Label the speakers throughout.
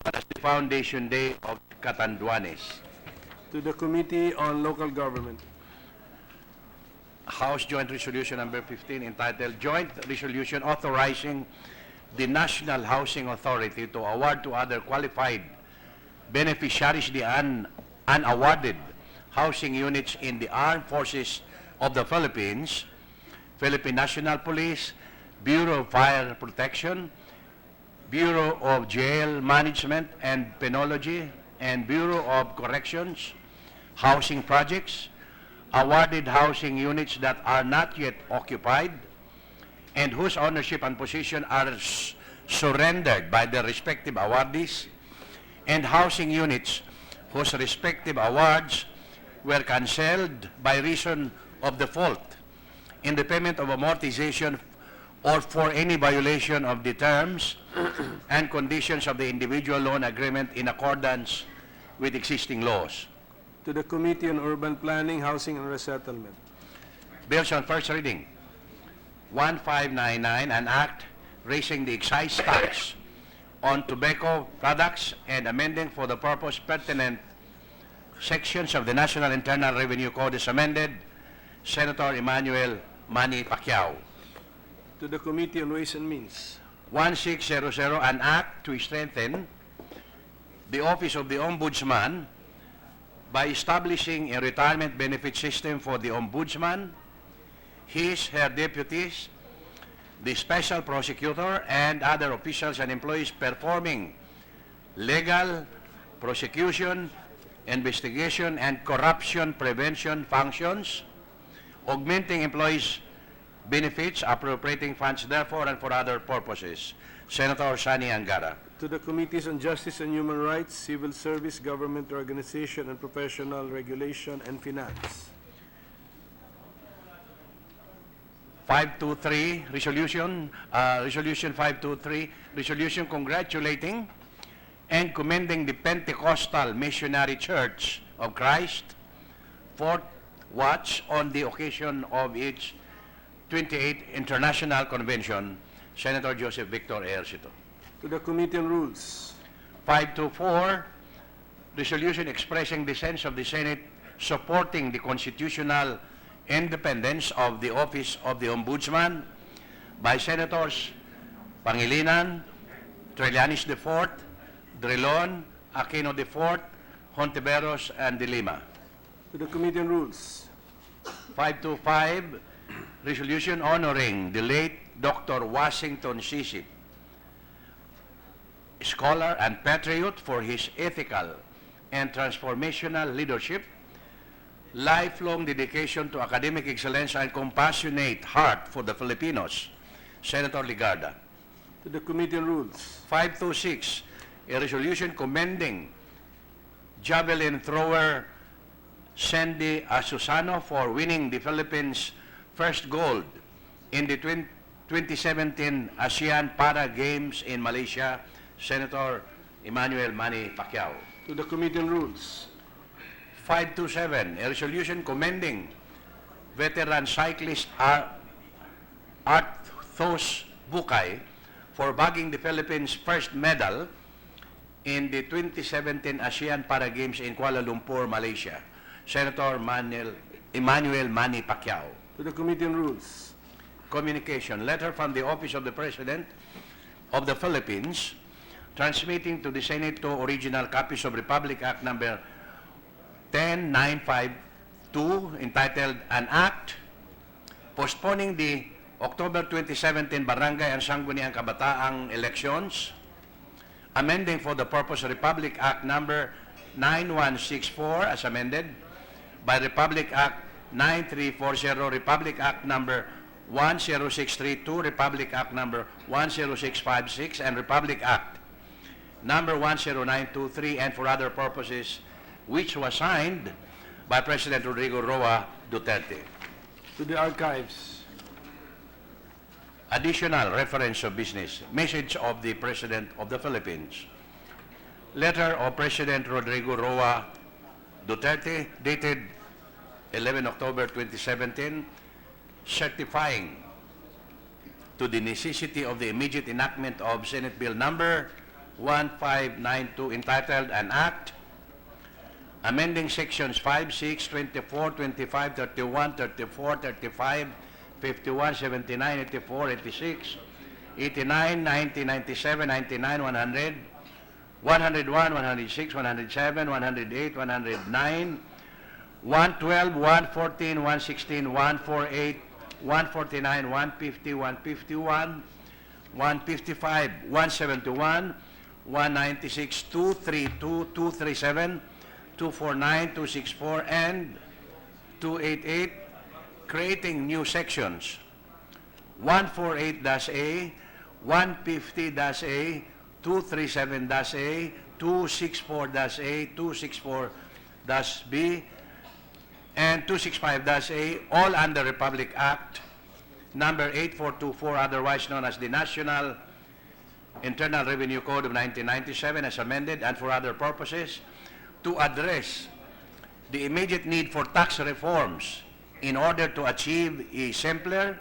Speaker 1: as the Foundation Day of Catanduanes.
Speaker 2: To the Committee on Local Government.
Speaker 1: House Joint Resolution number 15 entitled Joint Resolution Authorizing the National Housing Authority to award to other qualified beneficiaries the unawarded housing units in the Armed Forces of the Philippines, Philippine National Police, Bureau of Fire Protection, Bureau of Jail Management and Penology, and Bureau of Corrections, housing projects, awarded housing units that are not yet occupied, and whose ownership and possession are surrendered by their respective awardees, and housing units whose respective awards were cancelled by reason of default in the payment of amortization or for any violation of the terms and conditions of the individual loan agreement in accordance with existing laws.
Speaker 2: To the Committee on Urban Planning, Housing and Resettlement.
Speaker 1: Bills on first reading. 1599, an act raising the excise tax on tobacco products and amending for the purpose pertinent sections of the National Internal Revenue Code is amended. Senator Emmanuel Manny Pacquiao.
Speaker 2: To the Committee on Ways and Means.
Speaker 1: 1600, an act to strengthen the Office of the Ombudsman by establishing a retirement benefit system for the Ombudsman, her deputies, the Special Prosecutor, and other officials and employees performing legal, prosecution, investigation, and corruption prevention functions, augmenting employees' benefits, appropriating funds therefore and for other purposes. Senator Sani Angara.
Speaker 2: To the Committees on Justice and Human Rights, Civil Service, Government Organization and Professional Regulation, and Finance.
Speaker 1: 523, Resolution 523, Resolution congratulating and commending the Pentecostal Missionary Church of Christ, Fourth Watch, on the occasion of its 28th International Convention. Senator Joseph Victor Ejercito.
Speaker 2: To the Committee on Rules.
Speaker 1: 524, resolution expressing the sense of the Senate supporting the constitutional independence of the Office of the Ombudsman by Senators Pangilinan, Trillanes IV, Drilon, Aquino IV, Hontiveros, and De Lima.
Speaker 2: To the Committee on Rules.
Speaker 1: 525, resolution honoring the late Dr. Washington Sisip, scholar and patriot, for his ethical and transformational leadership, lifelong dedication to academic excellence, and compassionate heart for the Filipinos. Senator Ligarda.
Speaker 2: To the Committee on Rules.
Speaker 1: 526, a resolution commending javelin thrower Sandy Asusano for winning the Philippines' first gold in the 2017 ASEAN Para Games in Malaysia. Senator Emmanuel Manny Pacquiao.
Speaker 2: To the Committee on Rules.
Speaker 1: 527, a resolution commending veteran cyclist Arthos Bukay for bagging the Philippines' first medal in the 2017 ASEAN Para Games in Kuala Lumpur, Malaysia. Senator Emmanuel Manny Pacquiao.
Speaker 2: To the Committee on Rules.
Speaker 1: Communication, letter from the Office of the President of the Philippines transmitting to the Senate two original copies of Republic Act number 10952 entitled An Act Postponing the October 2017 Barangay and Sangguniang Kabataang Elections, amending for the purpose of Republic Act number 9164 as amended by Republic Act 9340, Republic Act number 10632, Republic Act number 10656, and Republic Act number 10923, and for other purposes, which was signed by President Rodrigo Roa Duterte.
Speaker 2: To the Archives.
Speaker 1: Additional reference of business. Message of the President of the Philippines. Letter of President Rodrigo Roa Duterte dated 11 October 2017, certifying to the necessity of the immediate enactment of Senate Bill number 1592 entitled An Act amending sections 5, 6, 24, 25, 31, 34, 35, 51, 79, 84, 86, 89, 90, 97, 99, 100, 101, 106, 107, 108, 109, 112, 114, 116, 148, 149, 150, 151, 155, 171, 196, 232, 237, 249, 264, and 288, creating new sections 148-A, 150-A, 237-A, 264-A, 264-B, and 265-A, all under Republic Act number 8424, otherwise known as the National Internal Revenue Code of 1997 as amended, and for other purposes, to address the immediate need for tax reforms in order to achieve a simpler,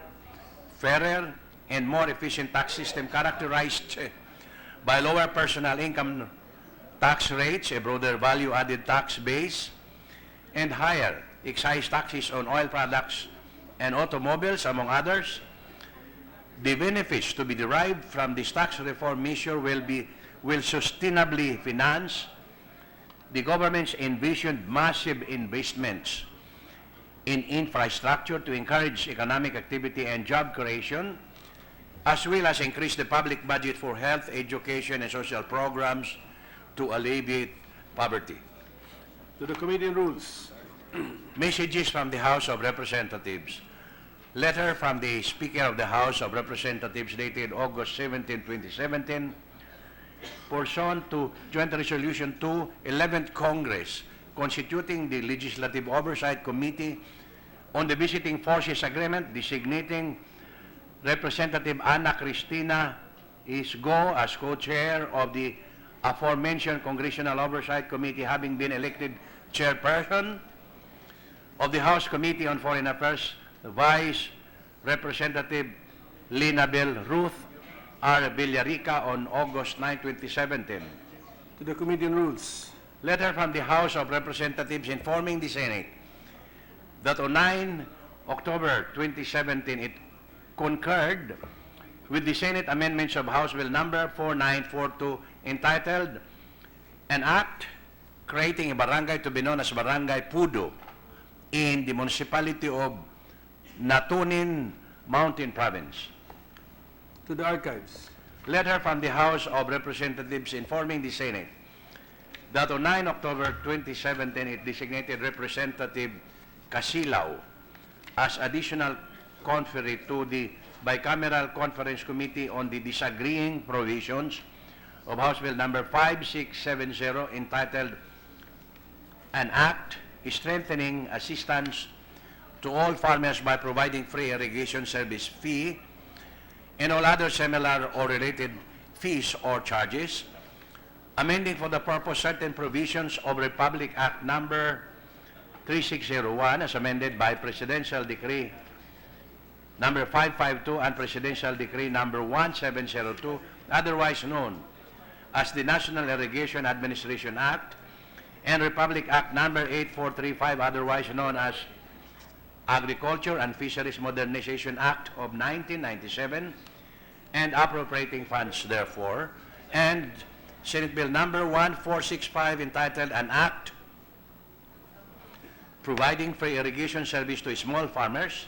Speaker 1: fairer, and more efficient tax system characterized by lower personal income tax rates, a broader value-added tax base, and higher excise taxes on oil products and automobiles, among others. The benefits to be derived from this tax reform measure will sustainably finance the government's envisioned massive investments in infrastructure to encourage economic activity and job creation, as well as increase the public budget for health, education, and social programs to alleviate poverty.
Speaker 2: To the Committee on Rules.
Speaker 1: Messages from the House of Representatives. Letter from the Speaker of the House of Representatives dated August 17, 2017, pursuant to Joint Resolution 2, 11th Congress, constituting the Legislative Oversight Committee on the Visiting Forces Agreement, designating Representative Ana Cristina Isgo as co-chair of the aforementioned Congressional Oversight Committee, having been elected chairperson of the House Committee on Foreign Affairs, Vice Representative Linabel Ruth R. Villarica on August 9, 2017.
Speaker 2: To the Committee on Rules.
Speaker 1: Letter from the House of Representatives informing the Senate that on 9 October 2017 it concurred with the Senate amendments of House Bill number 4942 entitled An Act Creating a Barangay to be known as Barangay Pudo in the municipality of Natunin Mountain Province.
Speaker 2: To the Archives.
Speaker 1: Letter from the House of Representatives informing the Senate that on 9 October 2017 it designated Representative Casilaw as additional conferee to the Bicameral Conference Committee on the disagreeing provisions of House Bill number 5670 entitled An Act Strengthening Assistance to All Farmers by Providing Free Irrigation Service Fee and all other similar or related fees or charges, amending for the purpose certain provisions of Republic Act number 3601 as amended by Presidential Decree number 552 and Presidential Decree number 1702, otherwise known as the National Irrigation Administration Act, and Republic Act number 8435, otherwise known as Agriculture and Fisheries Modernization Act of 1997, and appropriating funds therefore, and Senate Bill number 1465 entitled An Act Providing Free Irrigation Service to Small Farmers,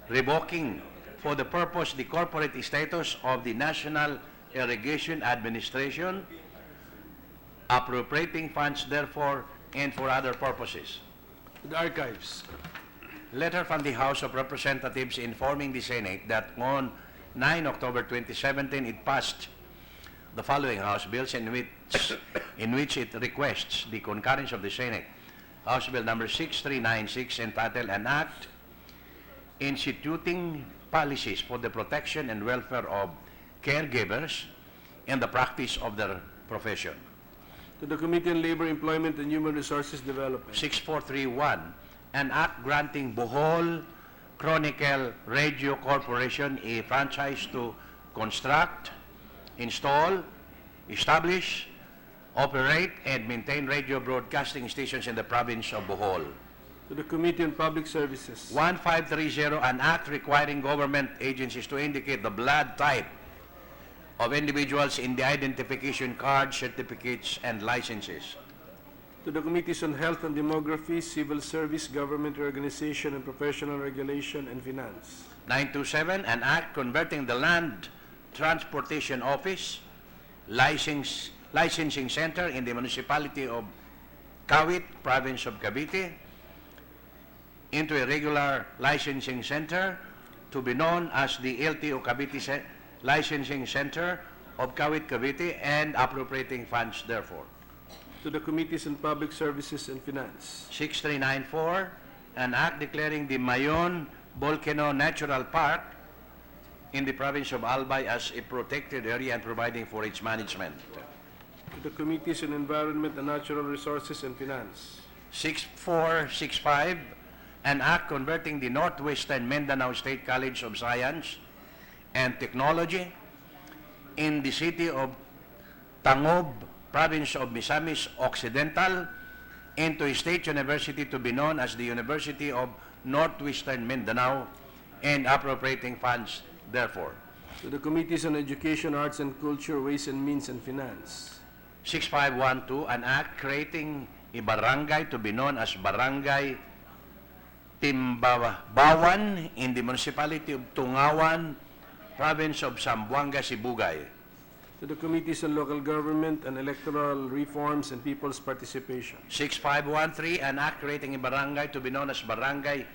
Speaker 1: revoking for the purpose the corporate status of the National Irrigation Administration, appropriating funds therefore and for other purposes.
Speaker 2: To the Archives.
Speaker 1: Letter from the House of Representatives informing the Senate that on 9 October 2017 it passed the following House bills in which it requests the concurrence of the Senate. House Bill number 6396 entitled An Act Instituting Policies for the Protection and Welfare of Caregivers and the Practice of their Profession.
Speaker 2: To the Committee on Labor, Employment, and Human Resources Development.
Speaker 1: 6431, an act granting Bohol Chronicle Radio Corporation a franchise to construct, install, establish, operate, and maintain radio broadcasting stations in the province of Bohol.
Speaker 2: To the Committee on Public Services.
Speaker 1: 1530, an act requiring government agencies to indicate the blood type of individuals in the identification cards, certificates, and licenses.
Speaker 2: To the Committees on Health and Demography, Civil Service, Government Organization and Professional Regulation, and Finance.
Speaker 1: 927, an act converting the Land Transportation Office licensing center in the municipality of Kawit, province of Cavite, into a regular licensing center to be known as the LTO Cavite Licensing Center of Kawit, Cavite, and appropriating funds therefore.
Speaker 2: To the Committees on Public Services and Finance.
Speaker 1: 6394, an act declaring the Mayon Volcano Natural Park in the province of Albay as a protected area and providing for its management.
Speaker 2: To the Committees on Environment and Natural Resources and Finance.
Speaker 1: 6465, an act converting the Northwestern Mindanao State College of Science and Technology in the city of Tangob, province of Misamis Occidental, into a state university to be known as the University of Northwestern Mindanao and appropriating funds therefore.
Speaker 2: To the Committees on Education, Arts and Culture, Ways and Means and Finance.
Speaker 1: 6512, an act creating a barangay to be known as Barangay Timbawan in the municipality of Tungawan, province of Zamboanga, Sibugay.
Speaker 2: To the Committees on Local Government and Electoral Reforms and People's Participation.
Speaker 1: 6513, an act creating a barangay to be known as Barangay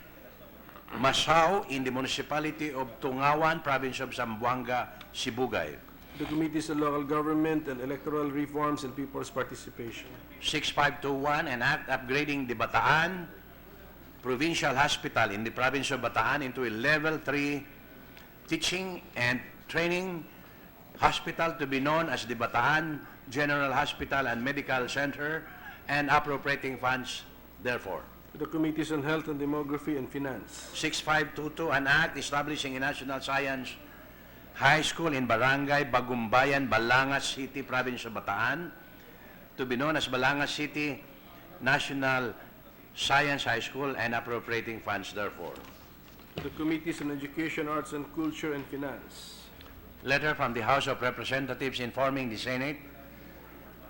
Speaker 1: Masao in the municipality of Tungawan, province of Zamboanga, Sibugay.
Speaker 2: To the Committees on Local Government and Electoral Reforms and People's Participation.
Speaker 1: 6521, an act upgrading the Bataan Provincial Hospital in the province of Bataan into a level 3 teaching and training hospital to be known as the Bataan General Hospital and Medical Center and appropriating funds therefore.
Speaker 2: To the Committees on Health and Demography and Finance.
Speaker 1: 6522, an act establishing a national science high school in Barangay Bagumbayan, Balangas City, province of Bataan, to be known as Balangas City National Science High School and appropriating funds therefore.
Speaker 2: To the Committees on Education, Arts and Culture and Finance.
Speaker 1: Letter from the House of Representatives informing the Senate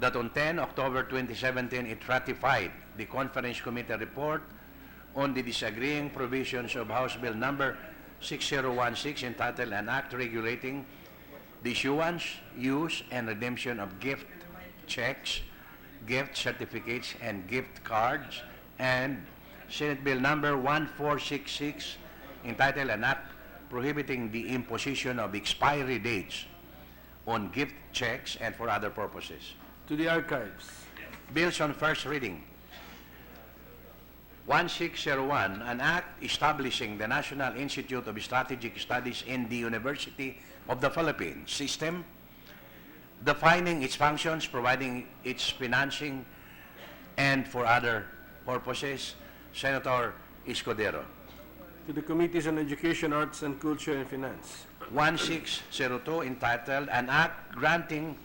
Speaker 1: that on 10 October 2017 it ratified the Conference Committee report on the disagreeing provisions of House Bill number 6016 entitled An Act Regulating the Issuance, Use, and Redemption of Gift Checks, Gift Certificates, and Gift Cards, and Senate Bill number 1466 entitled An Act Prohibiting the Imposition of Expiry Dates on Gift Checks and for other purposes.
Speaker 2: To the Archives.
Speaker 1: Bills on first reading. 1601, an act establishing the National Institute of Strategic Studies in the University of the Philippines system, defining its functions, providing its financing, and for other purposes. Senator Escudero.
Speaker 2: To the Committees on Education, Arts and Culture and Finance.
Speaker 1: 1602, entitled An Act Granting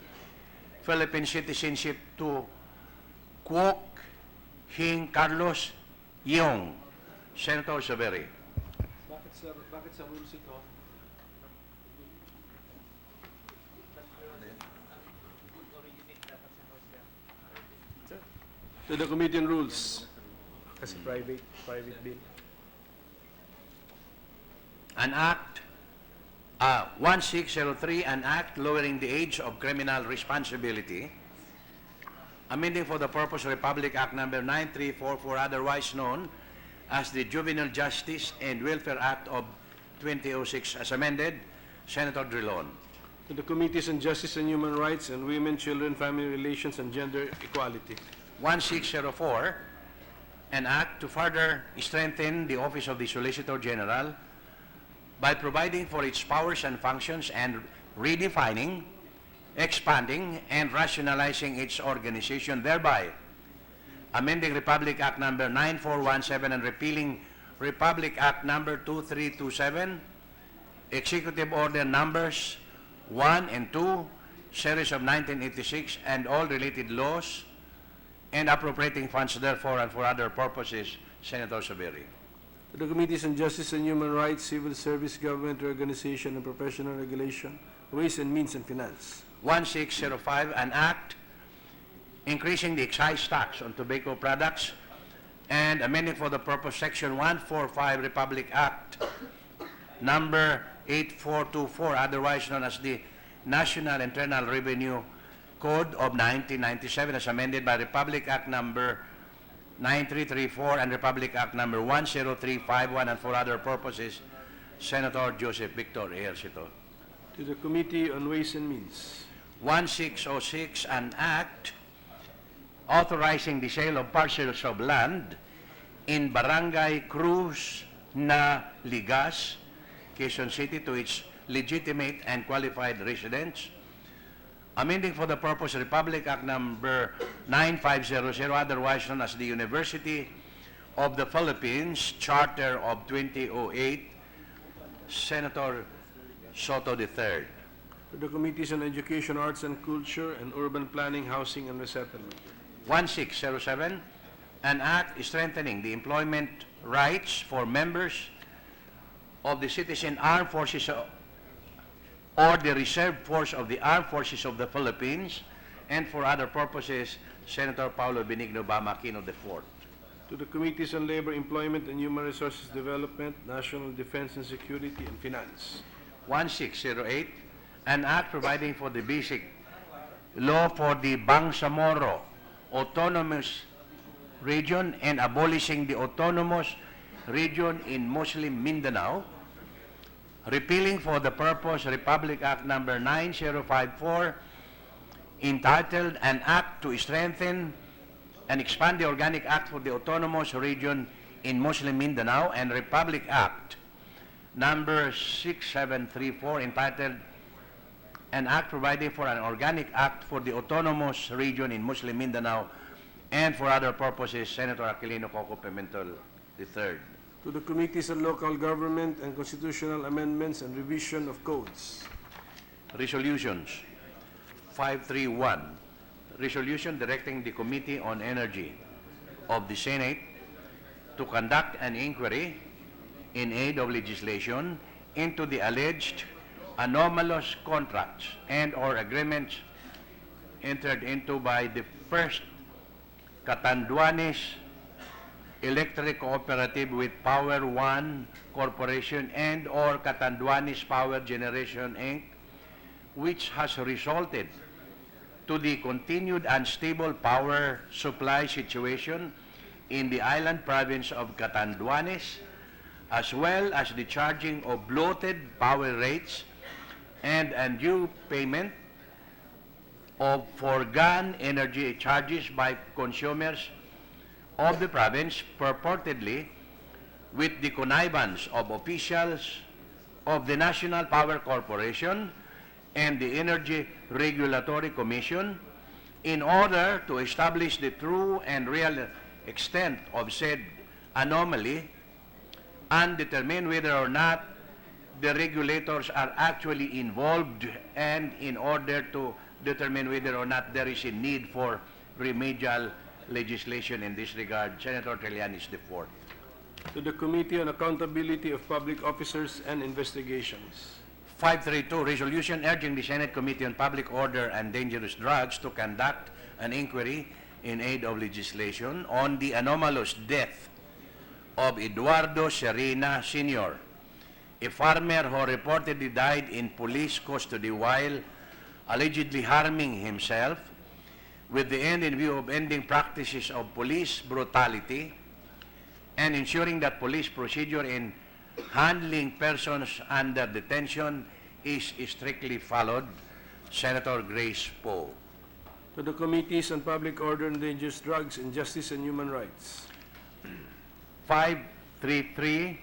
Speaker 1: Philippine Citizenship to Kwok Hing Carlos Yeong. Senator Saveri.
Speaker 2: Bakit sa rules ito? To the Committee on Rules. Kasi private bill.
Speaker 1: An act, 1603, an act lowering the age of criminal responsibility, amending for the purpose of Republic Act number 9344, otherwise known as the Juvenile Justice and Welfare Act of 2006 as amended. Senator Drilon.
Speaker 2: To the Committees on Justice and Human Rights and Women, Children, Family Relations, and Gender Equality.
Speaker 1: 1604, an act to further strengthen the Office of the Solicitor General by providing for its powers and functions and redefining, expanding, and rationalizing its organization, thereby amending Republic Act number 9417 and repealing Republic Act number 2327, Executive Order numbers 1 and 2, series of 1986, and all related laws, and appropriating funds therefore and for other purposes, Senator Saberi.
Speaker 2: To the Committees on Justice and Human Rights, Civil Service, Government Organization and Professional Regulation, Ways and Means and Finance.
Speaker 1: 1605, an act increasing the excise tax on tobacco products and amending for the purpose Section 145 Republic Act number 8424, otherwise known as the National Internal Revenue Code of 1997, as amended by Republic Act number 9334 and Republic Act number 10351, and for other purposes, Senator Joseph Victor Ejercito.
Speaker 2: To the Committee on Ways and Means.
Speaker 1: 1606, an act authorizing the sale of parcels of land in Barangay Cruz na Ligas, Quezon City, to its legitimate and qualified residents, amending for the purpose Republic Act number 9500, otherwise known as the University of the Philippines Charter of 2008, Senator Soto III.
Speaker 2: To the Committees on Education, Arts and Culture, and Urban Planning, Housing and Resettlement.
Speaker 1: 1607, an act strengthening the employment rights for members of the Citizen Armed Forces or the Reserve Force of the Armed Forces of the Philippines, and for other purposes, Senator Paulo Benigno Bamaquino IV.
Speaker 2: To the Committees on Labor, Employment and Human Resources Development, National Defense and Security, and Finance.
Speaker 1: 1608, an act providing for the basic law for the Bangsamoro Autonomous Region and abolishing the Autonomous Region in Muslim Mindanao, repealing for the purpose Republic Act number 9054, entitled An Act to Strengthen and Expand the Organic Act for the Autonomous Region in Muslim Mindanao, and Republic Act number 6734, entitled An Act Providing for an Organic Act for the Autonomous Region in Muslim Mindanao, and for other purposes, Senator Aquilino Coco Pimentel III.
Speaker 2: To the Committees on Local Government and Constitutional Amendments and Revision of Codes.
Speaker 1: Resolutions. 531, resolution directing the Committee on Energy of the Senate to conduct an inquiry in aid of legislation into the alleged anomalous contracts and or agreements entered into by the First Catanduanes Electric Cooperative with Power One Corporation and or Catanduanes Power Generation Inc., which has resulted to the continued unstable power supply situation in the island province of Catanduanes, as well as the charging of bloated power rates and undue payment of foregone energy charges by consumers of the province, purportedly with the connivance of officials of the National Power Corporation and the Energy Regulatory Commission, in order to establish the true and real extent of said anomaly and determine whether or not the regulators are actually involved, and in order to determine whether or not there is a need for remedial legislation in this regard. Senator Trillanes IV.
Speaker 2: To the Committee on Accountability of Public Officers and Investigations.
Speaker 1: 532, resolution urging the Senate Committee on Public Order and Dangerous Drugs to conduct an inquiry in aid of legislation on the anomalous death of Eduardo Serena Sr., a farmer who reportedly died in police custody while allegedly harming himself, with the end in view of ending practices of police brutality and ensuring that police procedure in handling persons under detention is strictly followed. Senator Grace Poe.
Speaker 2: To the Committees on Public Order and Dangerous Drugs and Justice and Human Rights.
Speaker 1: 533,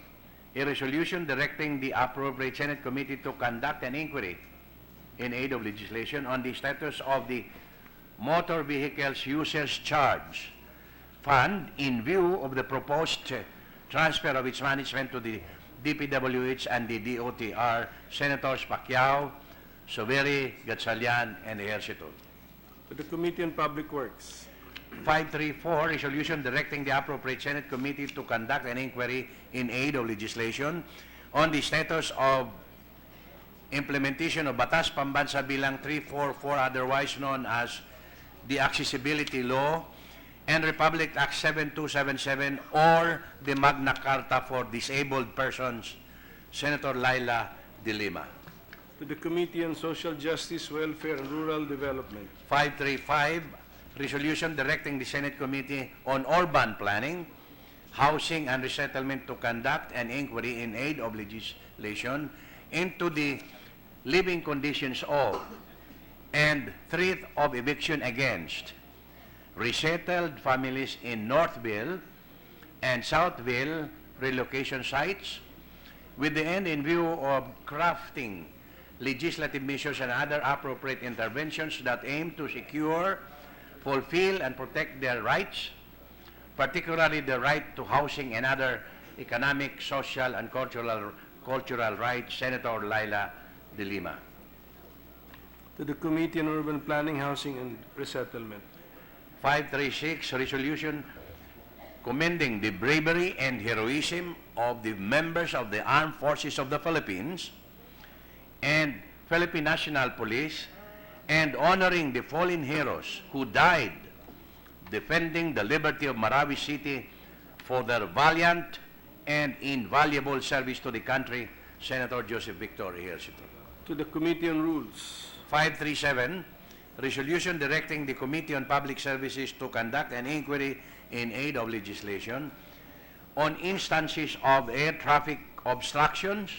Speaker 1: a resolution directing the appropriate Senate Committee to conduct an inquiry in aid of legislation on the status of the Motor Vehicles Users Charge Fund in view of the proposed transfer of its management to the DPWH and the DOTR. Senators Pacquiao, Soberi, Gatchalian, and Ejercito.
Speaker 2: To the Committee on Public Works.
Speaker 1: 534, resolution directing the appropriate Senate committee to conduct an inquiry in aid of legislation on the status of implementation of Batas Pambansa Bilang 344, otherwise known as the Accessibility Law, and Republic Act 7277, or the Magna Carta for Disabled Persons. Senator Laila De Lima.
Speaker 2: To the Committee on Social Justice, Welfare, and Rural Development.
Speaker 1: 535, resolution directing the Senate Committee on Urban Planning, Housing, and Resettlement to conduct an inquiry in aid of legislation into the living conditions of and threat of eviction against resettled families in Northville and Southville relocation sites, with the end in view of crafting legislative measures and other appropriate interventions that aim to secure, fulfill, and protect their rights, particularly the right to housing and other economic, social, and cultural rights. Senator Laila De Lima.
Speaker 2: To the Committee on Urban Planning, Housing, and Resettlement.
Speaker 1: 536, resolution commending the bravery and heroism of the members of the Armed Forces of the Philippines and Philippine National Police, and honoring the fallen heroes who died defending the liberty of Marawi City for their valiant and invaluable service to the country. Senator Joseph Victor Ejercito.
Speaker 2: To the Committee on Rules.
Speaker 1: 537, resolution directing the Committee on Public Services to conduct an inquiry in aid of legislation on instances of air traffic obstructions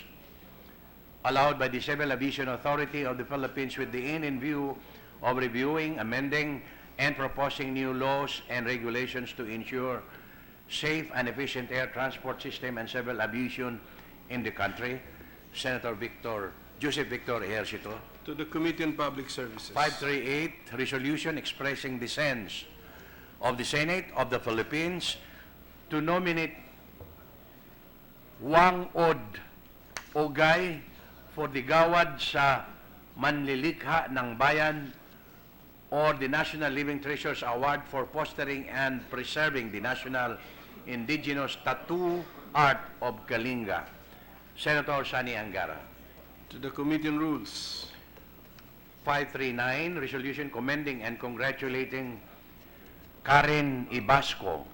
Speaker 1: allowed by the Civil Aviation Authority of the Philippines, with the end in view of reviewing, amending, and proposing new laws and regulations to ensure safe and efficient air transport system and civil aviation in the country. Senator Joseph Victor Ejercito.
Speaker 2: To the Committee on Public Services.
Speaker 1: 538, resolution expressing the sense of the Senate of the Philippines to nominate Wang Od Ogay for the Gawad sa Manlilikha ng Bayan, or the National Living Treasures Award for fostering and preserving the national indigenous tattoo art of Kalinga. Senator Sani Angara.
Speaker 2: To the Committee on Rules.
Speaker 1: 539, resolution commending and congratulating Karen Ibasco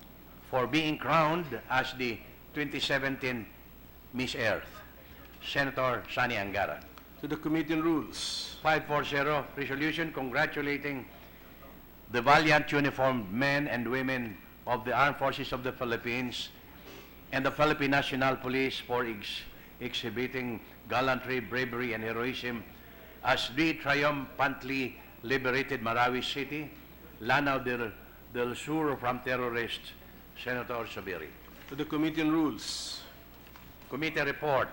Speaker 1: for being crowned as the 2017 Miss Earth. Senator Sani Angara.
Speaker 2: To the Committee on Rules.
Speaker 1: 540, resolution congratulating the valiant uniformed men and women of the Armed Forces of the Philippines and the Philippine National Police for exhibiting gallantry, bravery, and heroism as we triumphantly liberated Marawi City, Lanao del Sur from terrorists. Senator Soberi.
Speaker 2: To the Committee on Rules.
Speaker 1: Committee report.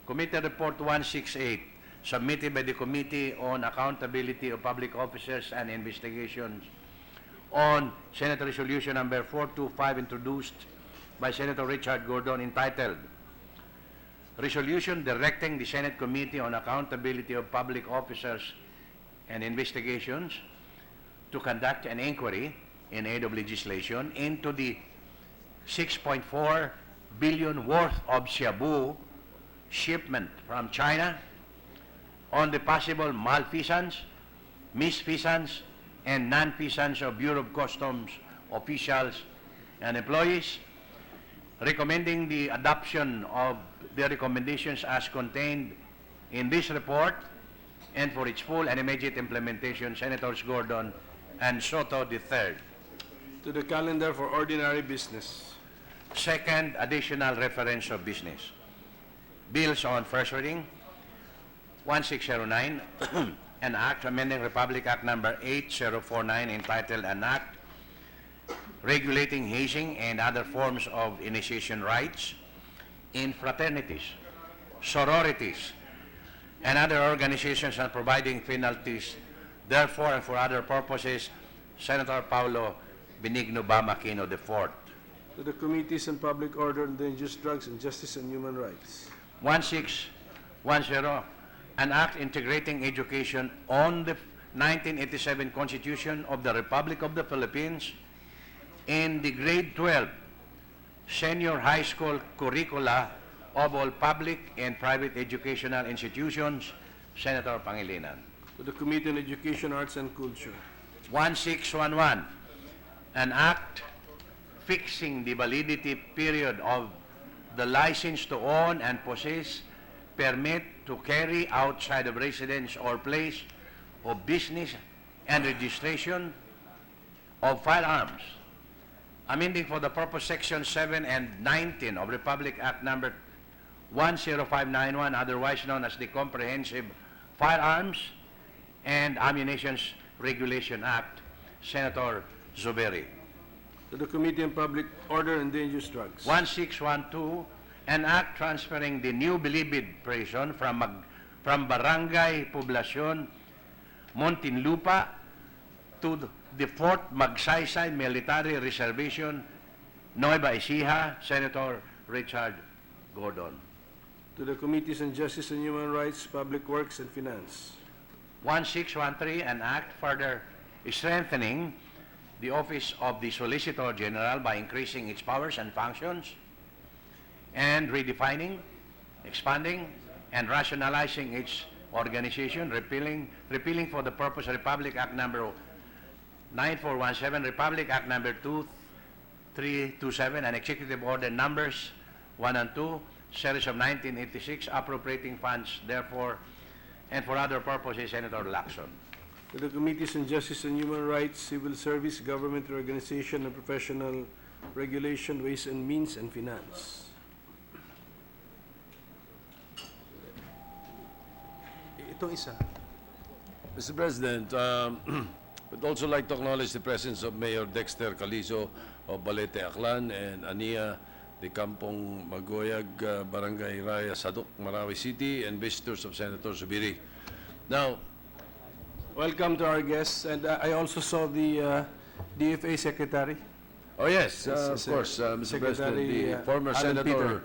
Speaker 1: Committee report 168, submitted by the Committee on Accountability of Public Officers and Investigations on Senate Resolution number 425, introduced by Senator Richard Gordon, entitled Resolution Directing the Senate Committee on Accountability of Public Officers and Investigations to conduct an inquiry in aid of legislation into the 6.4 billion worth of shabu shipment from China, on the possible malfeasance, misfeasance, and non-feasance of Bureau of Customs officials and employees, recommending the adoption of the recommendations as contained in this report, and for its full and immediate implementation, Senators Gordon and Soto III.
Speaker 2: To the calendar for ordinary business.
Speaker 1: Second, additional reference of business. Bills on first reading. 1609, an act amending Republic Act number 8049, entitled An Act Regulating Hazing and Other Forms of Initiation Rights in Fraternities, Sororities, and other organizations, and providing penalties therefore and for other purposes. Senator Paulo Benigno Bam Aquino IV.
Speaker 2: To the Committees on Public Order and Dangerous Drugs and Justice and Human Rights.
Speaker 1: 1610, an act integrating education on the 1987 Constitution of the Republic of the Philippines in the grade 12 senior high school curricula of all public and private educational institutions. Senator Pangilinan.
Speaker 2: To the Committee on Education, Arts, and Culture.
Speaker 1: 1611, an act fixing the validity period of the license to own and possess, permit to carry outside of residence or place of business and registration of firearms. Amending for the purpose Section 7 and 19 of Republic Act Number 10591, otherwise known as the Comprehensive Firearms and Ammunition Regulation Act. Senator Zuberi.
Speaker 2: To the Committee on Public Order and Dangerous Drugs.
Speaker 1: 1612, an act transferring the new Bilibid prison from Barangay Poblacion, Muntinlupa to the Fort Magsaysay Military Reservation, Nueva Ecija. Senator Richard Gordon.
Speaker 2: To the Committees on Justice and Human Rights, Public Works, and Finance.
Speaker 1: 1613, an act further strengthening the Office of the Solicitor General by increasing its powers and functions and redefining, expanding, and rationalizing its organization, repealing for the purpose Republic Act Number 9417, Republic Act Number 2327, and Executive Order Numbers 1 and 2, Series of 1986, appropriating funds, therefore, and for other purposes. Senator Lacson.
Speaker 2: To the Committees on Justice and Human Rights, Civil Service, Government Organization, and Professional Regulation, Ways and Means, and Finance. Itong isa.
Speaker 3: Mr. President, would also like to acknowledge the presence of Mayor Dexter Calizo of Balete, Aklan, and Ania de Campong Magoyag, Barangay Raya, Sadok, Marawi City, and visitors of Senator Zubiri. Now,
Speaker 2: Welcome to our guests, and I also saw the DFA Secretary.
Speaker 3: oh yes,
Speaker 2: Yes,
Speaker 3: of course, Mr. President, the
Speaker 2: Secretary,
Speaker 3: former
Speaker 2: Alan
Speaker 3: Senator
Speaker 2: Peter.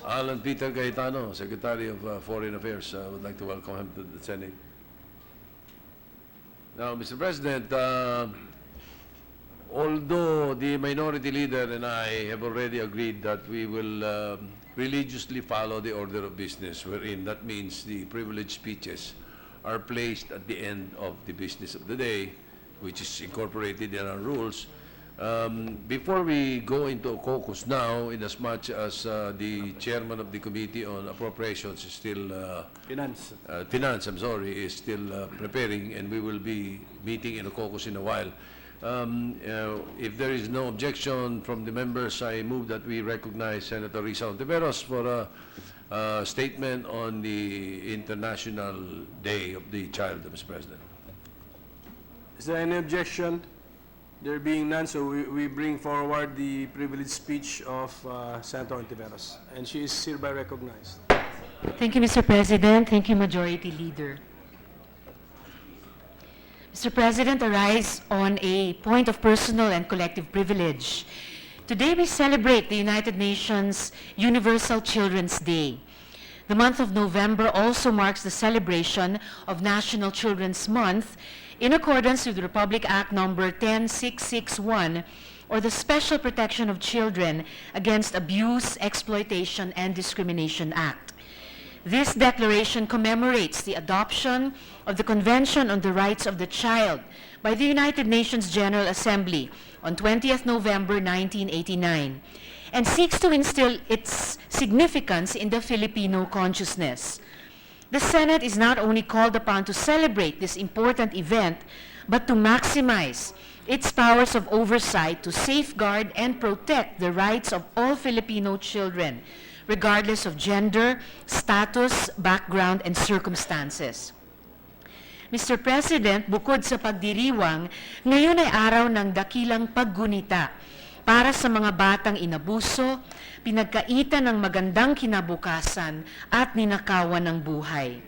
Speaker 3: Alan Peter Cayetano, Secretary of Foreign Affairs, would like to welcome him to the Senate. Now, Mr. President, although the minority leader and I have already agreed that we will religiously follow the order of business, wherein that means the privileged speeches are placed at the end of the business of the day, which is incorporated in our rules. Before we go into a caucus now, in as much as the chairman of the Committee on Appropriations is still
Speaker 2: Finance.
Speaker 3: Finance, I'm sorry, is still preparing, and we will be meeting in a caucus in a while. If there is no objection from the members, I move that we recognize Senator Risa Ontiveros for a statement on the International Day of the Child, Mr. President.
Speaker 2: Is there any objection? There being none, so we bring forward the privileged speech of Senator Ontiveros, and she is hereby recognized.
Speaker 4: Thank you, Mr. President. Thank you, Majority Leader. Mr. President, I rise on a point of personal and collective privilege. Today we celebrate the United Nations Universal Children's Day. The month of November also marks the celebration of National Children's Month in accordance with Republic Act Number 10661, or the Special Protection of Children Against Abuse, Exploitation, and Discrimination Act. This declaration commemorates the adoption of the Convention on the Rights of the Child by the United Nations General Assembly on 20th November 1989 and seeks to instill its significance in the Filipino consciousness. The Senate is not only called upon to celebrate this important event, but to maximize its powers of oversight to safeguard and protect the rights of all Filipino children, regardless of gender, status, background, and circumstances. Mr. President, bukod sa pagdiriwang, ngayon ay araw ng dakilang paggunita para sa mga batang inabuso, pinagkaitan ng magandang kinabukasan at ninakawan ng buhay.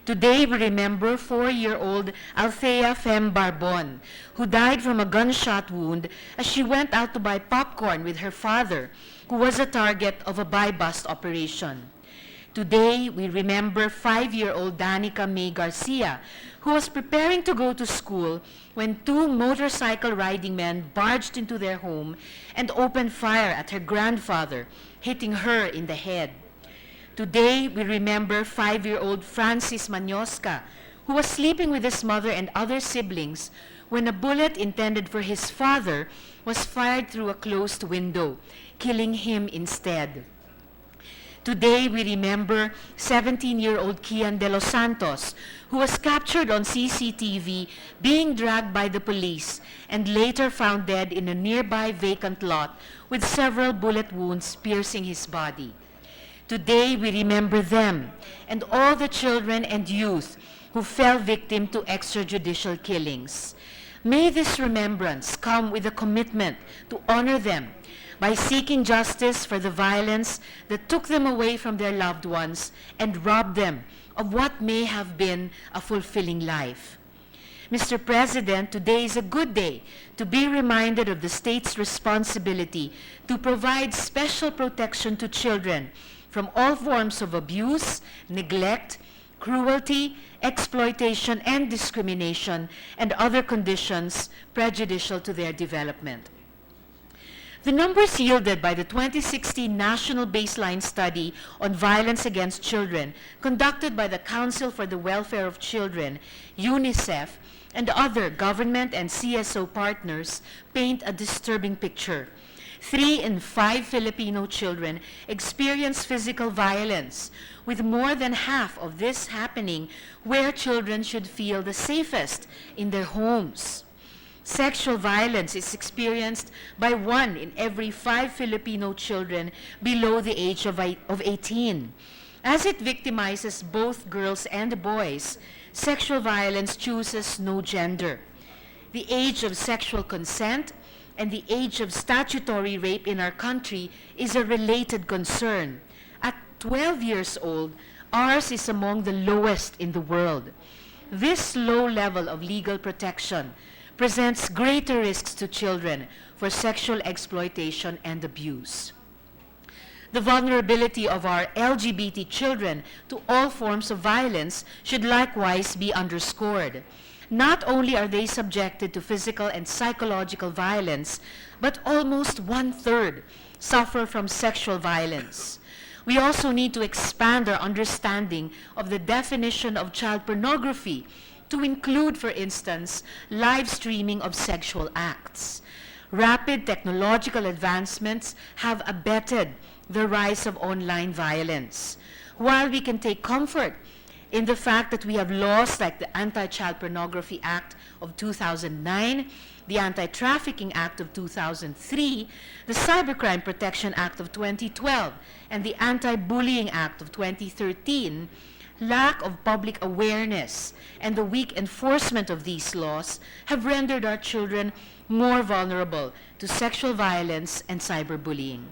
Speaker 4: Today, we remember 4-year-old Althea Fem Barbon, who died from a gunshot wound as she went out to buy popcorn with her father, who was a target of a buy-bust operation. Today, we remember 5-year-old Danica May Garcia, who was preparing to go to school when 2 motorcycle riding men barged into their home and opened fire at her grandfather, hitting her in the head. Today, we remember 5-year-old Francis Manyosca, who was sleeping with his mother and other siblings when a bullet intended for his father was fired through a closed window, killing him instead. Today, we remember 17-year-old Kian De Los Santos, who was captured on CCTV being dragged by the police and later found dead in a nearby vacant lot with several bullet wounds piercing his body. Today, we remember them and all the children and youth who fell victim to extrajudicial killings. May this remembrance come with a commitment to honor them by seeking justice for the violence that took them away from their loved ones and robbed them of what may have been a fulfilling life. Mr. President, today is a good day to be reminded of the state's responsibility to provide special protection to children from all forms of abuse, neglect, cruelty, exploitation, and discrimination, and other conditions prejudicial to their development. The numbers yielded by the 2016 National Baseline Study on Violence Against Children, conducted by the Council for the Welfare of Children, UNICEF, and other government and CSO partners, paint a disturbing picture. 3 in 5 Filipino children experience physical violence, with more than half of this happening where children should feel the safest, in their homes. Sexual violence is experienced by 1 in every 5 Filipino children below the age of 18. As it victimizes both girls and boys, sexual violence chooses no gender. The age of sexual consent and the age of statutory rape in our country is a related concern. At 12 years old, ours is among the lowest in the world. This low level of legal protection presents greater risks to children for sexual exploitation and abuse. The vulnerability of our LGBT children to all forms of violence should likewise be underscored. Not only are they subjected to physical and psychological violence, but almost 1/3 suffer from sexual violence. We also need to expand our understanding of the definition of child pornography to include, for instance, live streaming of sexual acts. Rapid technological advancements have abetted the rise of online violence. While we can take comfort in the fact that we have laws like the Anti-Child Pornography Act of 2009, the Anti-Trafficking Act of 2003, the Cybercrime Protection Act of 2012, and the Anti-Bullying Act of 2013, lack of public awareness and the weak enforcement of these laws have rendered our children more vulnerable to sexual violence and cyberbullying.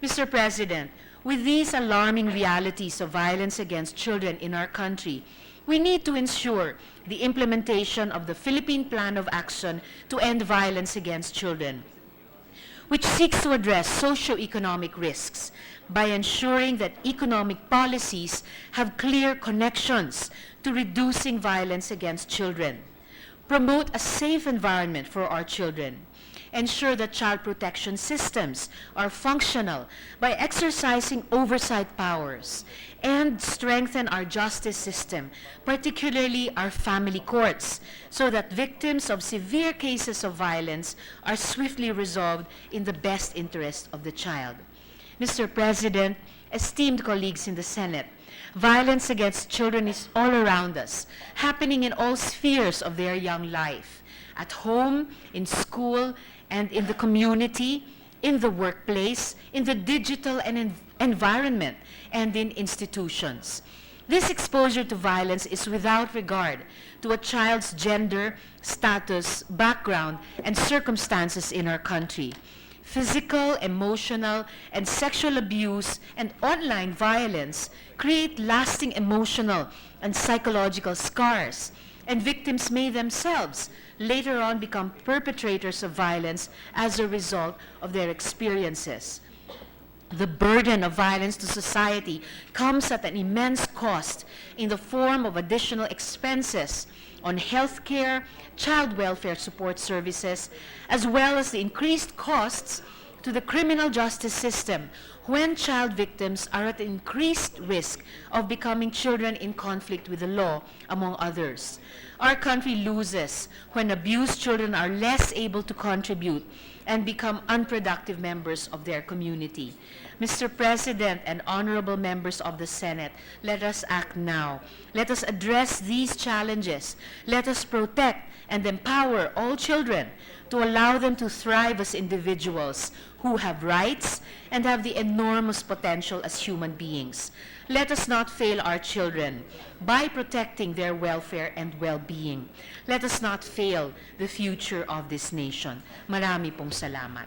Speaker 4: Mr. President, with these alarming realities of violence against children in our country, we need to ensure the implementation of the Philippine Plan of Action to End Violence Against Children, which seeks to address socio-economic risks by ensuring that economic policies have clear connections to reducing violence against children, promote a safe environment for our children, ensure that child protection systems are functional by exercising oversight powers, and strengthen our justice system, particularly our family courts, so that victims of severe cases of violence are swiftly resolved in the best interest of the child. Mr. President, esteemed colleagues in the Senate, violence against children is all around us, happening in all spheres of their young life, at home, in school, and in the community, in the workplace, in the digital and environment, and in institutions. This exposure to violence is without regard to a child's gender, status, background, and circumstances in our country. Physical, emotional, and sexual abuse and online violence create lasting emotional and psychological scars, and victims may themselves later on become perpetrators of violence as a result of their experiences. The burden of violence to society comes at an immense cost in the form of additional expenses on health care, child welfare support services, as well as the increased costs to the criminal justice system when child victims are at increased risk of becoming children in conflict with the law, among others. Our country loses when abused children are less able to contribute and become unproductive members of their community. Mr. President and honorable members of the Senate, let us act now. Let us address these challenges. Let us protect and empower all children to allow them to thrive as individuals who have rights and have the enormous potential as human beings. Let us not fail our children by protecting their welfare and well-being. Let us not fail the future of this nation. Marami pong salamat.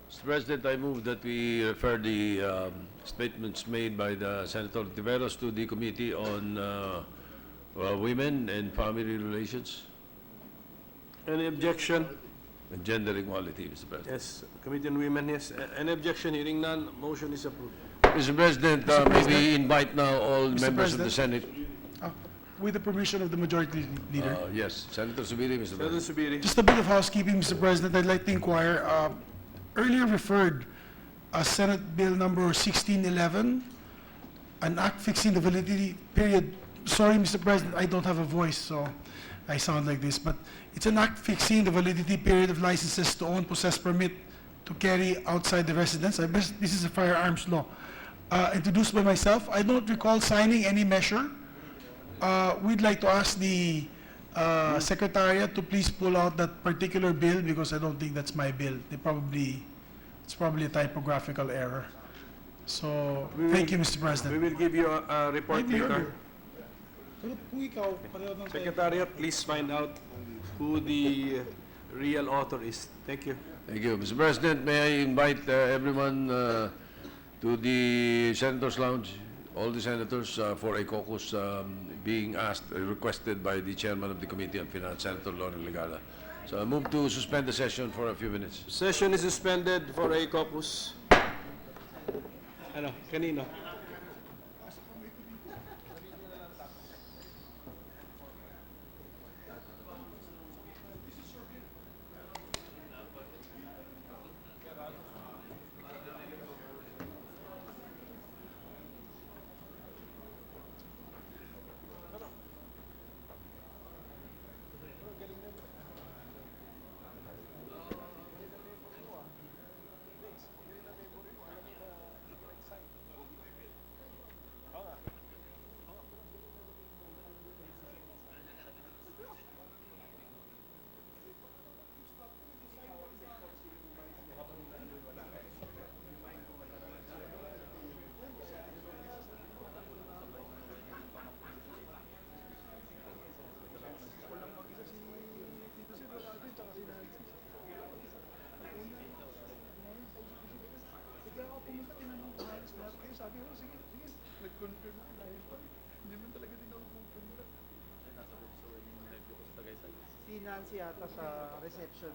Speaker 3: Mr. President, I move that we refer the statements made by the Senator Tiveros to the Committee on Women and Family Relations
Speaker 2: Any objection?
Speaker 3: and Gender Equality, Mr. President.
Speaker 2: Yes, Committee on Women, yes. Any objection? Hearing none, motion is approved.
Speaker 3: Mr. President, may we invite now all members of the Senate?
Speaker 5: With the permission of the Majority Leader.
Speaker 3: Yes, Senator Subiri, Mr.
Speaker 2: Senator
Speaker 3: President.
Speaker 2: Subiri.
Speaker 5: Just a bit of housekeeping, Mr. President. I'd like to inquire, earlier referred, Senate Bill number 1611, an act fixing the validity period. Sorry, Mr. President, I don't have a voice, so I sound like this, but it's an act fixing the validity period of licenses to own, possess, permit to carry outside the residence. I guess this is a firearms law. Introduced by myself. I don't recall signing any measure. We'd like to ask the Secretariat to please pull out that particular bill because I don't think that's my bill. It's probably a typographical error. So, thank you, Mr.
Speaker 2: We
Speaker 5: President.
Speaker 2: will give you a report
Speaker 5: Maybe
Speaker 2: later.
Speaker 5: earlier. Pero kung ikaw, pareho lang tayo.
Speaker 2: Secretariat, please find out who the real author is. Thank you.
Speaker 3: Thank you. Mr. President, may I invite everyone to the Senators' Lounge, all the senators for a caucus being asked, requested by the Chairman of the Committee on Finance, Senator Loren Ligala. So I move to suspend the session for a few minutes.
Speaker 2: Session is suspended for a caucus. Ano, kanino?
Speaker 6: Si Nancy yata sa reception.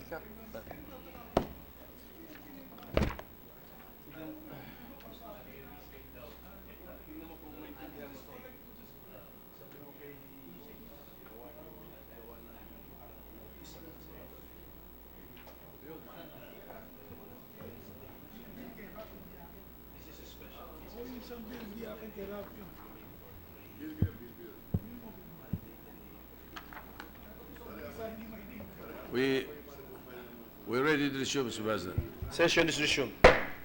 Speaker 6: siya.
Speaker 3: We're ready to resume, Mr. President.
Speaker 2: Session is resumed.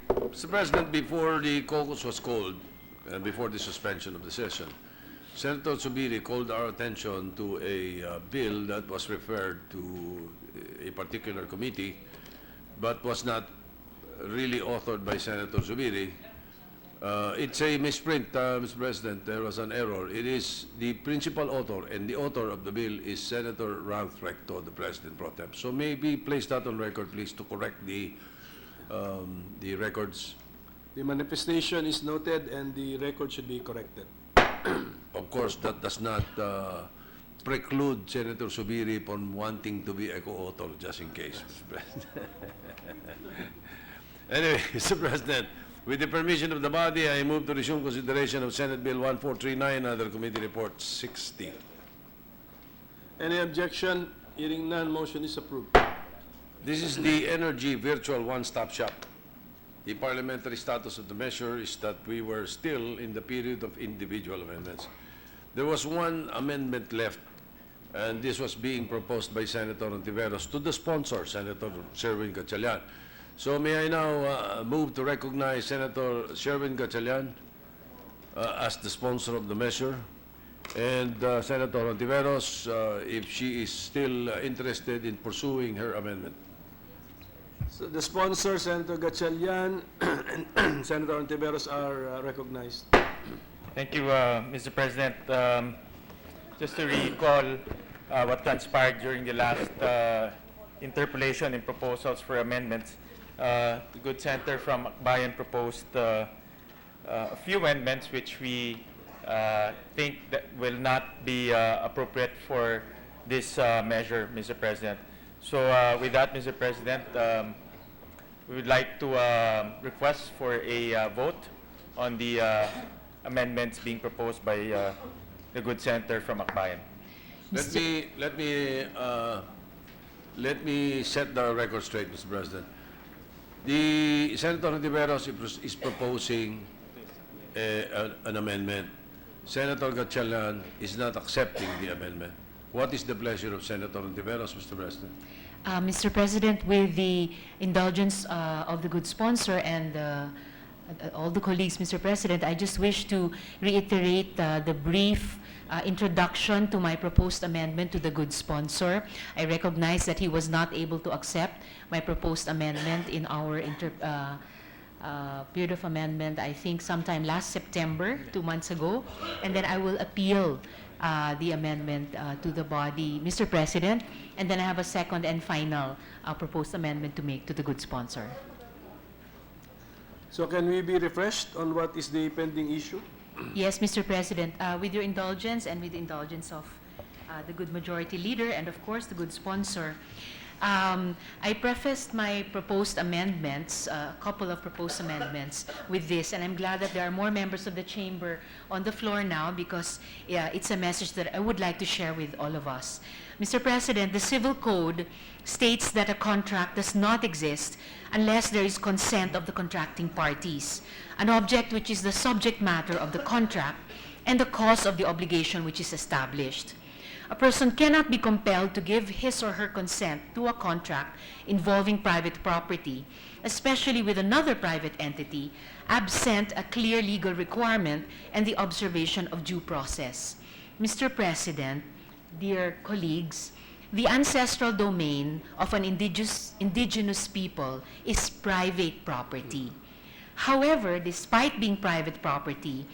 Speaker 3: Mr. President, before the caucus was called, and before the suspension of the session, Senator Zubiri called our attention to a bill that was referred to a particular committee, but was not really authored by Senator Zubiri. It's a misprint, Mr. President. There was an error. It is the principal author, and the author of the bill is Senator Ralph Recto, the President pro tem. So maybe place that on record, please, to correct the records.
Speaker 2: The manifestation is noted and the record should be corrected.
Speaker 3: Of course, that does not preclude Senator Zubiri from wanting to be a co-author, just in case, Mr. President. Anyway, Mr. President, with the permission of the body, I move to resume consideration of Senate Bill 1439, other committee report 60.
Speaker 2: Any objection? Hearing none, motion is approved.
Speaker 3: This is the energy virtual one-stop shop. The parliamentary status of the measure is that we were still in the period of individual amendments. There was one amendment left, and this was being proposed by Senator Ontiveros to the sponsor, Senator Sherwin Gatchalian. So may I now move to recognize Senator Sherwin Gatchalian as the sponsor of the measure, and Senator Ontiveros, if she is still interested in pursuing her amendment.
Speaker 2: So the sponsor, Senator Gatchalian and Senator Ontiveros are recognized.
Speaker 7: Thank you, Mr. President. Just to recall what transpired during the last interpolation and proposals for amendments, the Good Senator from Akbayan proposed a few amendments which we think that will not be appropriate for this measure, Mr. President. So with that, Mr. President, we would like to request for a vote on the amendments being proposed by the Good Senator from Akbayan.
Speaker 3: Let me set the record straight, Mr. President. The Senator Ontiveros is proposing an amendment. Senator Gatchalian is not accepting the amendment. What is the pleasure of Senator Ontiveros, Mr. President?
Speaker 4: Mr. President, with the indulgence of the good sponsor and all the colleagues, Mr. President, I just wish to reiterate the brief introduction to my proposed amendment to the good sponsor. I recognize that he was not able to accept my proposed amendment in our period of amendment, I think sometime last September, 2 months ago, and then I will appeal the amendment to the body, Mr. President, and then I have a second and final proposed amendment to make to the good sponsor.
Speaker 2: So can we be refreshed on what is the pending issue?
Speaker 4: Yes, Mr. President, with your indulgence and with the indulgence of the good majority leader and of course the good sponsor, I prefaced my proposed amendments, a couple of proposed amendments with this, and I'm glad that there are more members of the chamber on the floor now because it's a message that I would like to share with all of us. Mr. President, the Civil Code states that a contract does not exist unless there is consent of the contracting parties, an object which is the subject matter of the contract and the cause of the obligation which is established. A person cannot be compelled to give his or her consent to a contract involving private property, especially with another private entity, absent a clear legal requirement and the observation of due process. Mr. President, dear colleagues, the ancestral domain of an indigenous people is private property. However, despite being private property,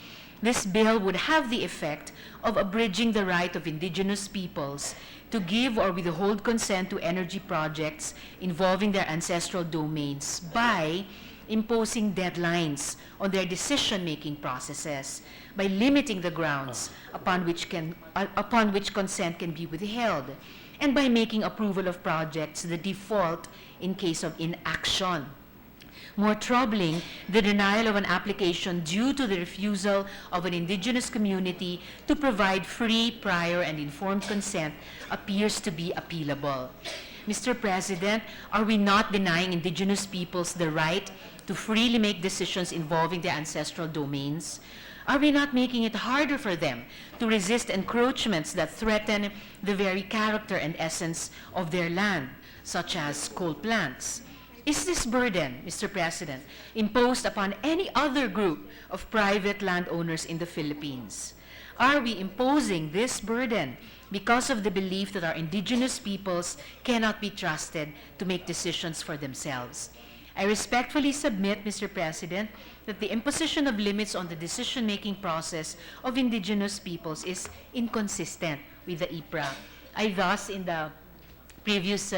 Speaker 4: this bill would have the effect of abridging the right of indigenous peoples to give or withhold consent to energy projects involving their ancestral domains by imposing deadlines on their decision-making processes by limiting the grounds upon which consent can be withheld, and by making approval of projects the default in case of inaction. More troubling, the denial of an application due to the refusal of an indigenous community to provide free, prior, and informed consent appears to be appealable. Mr. President, are we not denying indigenous peoples the right to freely make decisions involving their ancestral domains? Are we not making it harder for them to resist encroachments that threaten the very character and essence of their land, such as coal plants? Is this burden, Mr. President, imposed upon any other group of private landowners in the Philippines? Are we imposing this burden because of the belief that our indigenous peoples cannot be trusted to make decisions for themselves? I respectfully submit, Mr. President, that the imposition of limits on the decision-making process of indigenous peoples is inconsistent with the IPRA. I thus, in the previous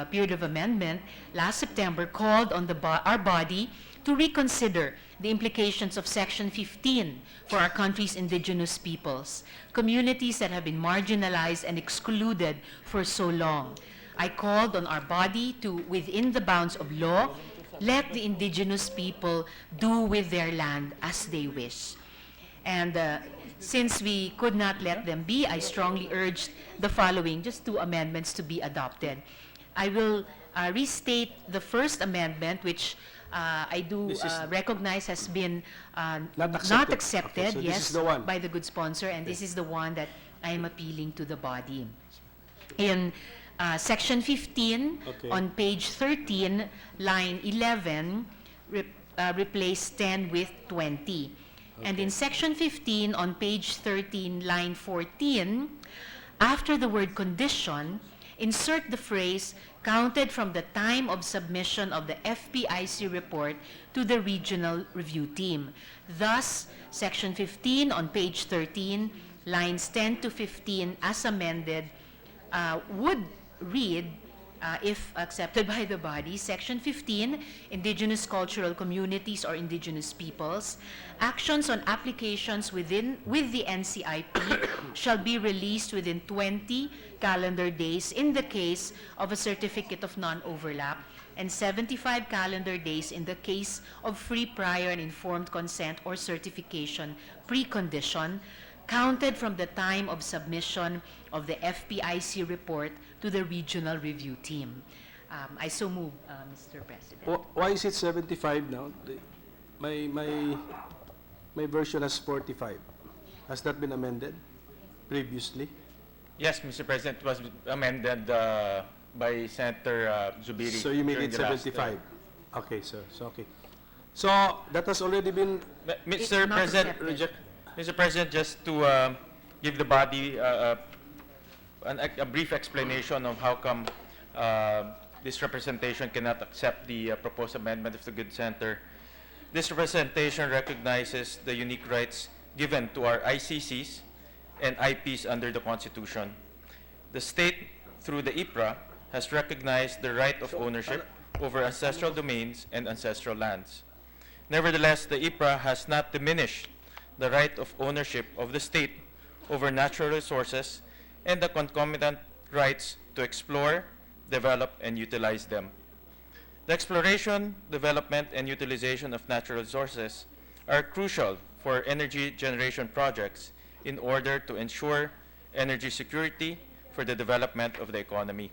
Speaker 4: period of amendment, last September, called on our body to reconsider the implications of Section 15 for our country's indigenous peoples, communities that have been marginalized and excluded for so long. I called on our body to, within the bounds of law, let the indigenous people do with their land as they wish. And since we could not let them be, I strongly urged the following, just two amendments to be adopted. I will restate the first amendment, which I do recognize has been not accepted,
Speaker 2: Okay, so this
Speaker 4: yes,
Speaker 2: is the one.
Speaker 4: by the good sponsor, and this is the one that I am appealing to the body. In Section 15,
Speaker 2: Okay.
Speaker 4: on page 13, line 11, replace 10 with 20. And in Section 15, on page 13, line 14, after the word condition, insert the phrase counted from the time of submission of the FPIC report to the regional review team. Thus, Section 15 on page 13, lines 10 to 15 as amended, would read, if accepted by the body, Section 15, Indigenous Cultural Communities or Indigenous Peoples, actions on applications with the NCIP shall be released within 20 calendar days in the case of a certificate of non-overlap and 75 calendar days in the case of free, prior, and informed consent or certification precondition, counted from the time of submission of the FPIC report to the regional review team. I so move, Mr. President.
Speaker 2: Why is it 75 now? My version has 45. Has that been amended previously?
Speaker 7: Yes, Mr. President, it was amended by Senator Zubiri.
Speaker 2: So you made
Speaker 7: during
Speaker 2: it
Speaker 7: the last,
Speaker 2: 75? Okay, sir. So, okay. So that has already been
Speaker 7: Mr.
Speaker 4: not
Speaker 7: President,
Speaker 4: accepted.
Speaker 7: Mr. President, just to give the body a brief explanation of how come this representation cannot accept the proposed amendment of the good senator. This representation recognizes the unique rights given to our ICCs and IPs under the Constitution. The state, through the IPRA, has recognized the right of ownership over ancestral domains and ancestral lands. Nevertheless, the IPRA has not diminished the right of ownership of the state over natural resources and the concomitant rights to explore, develop, and utilize them. The exploration, development, and utilization of natural resources are crucial for energy generation projects in order to ensure energy security for the development of the economy.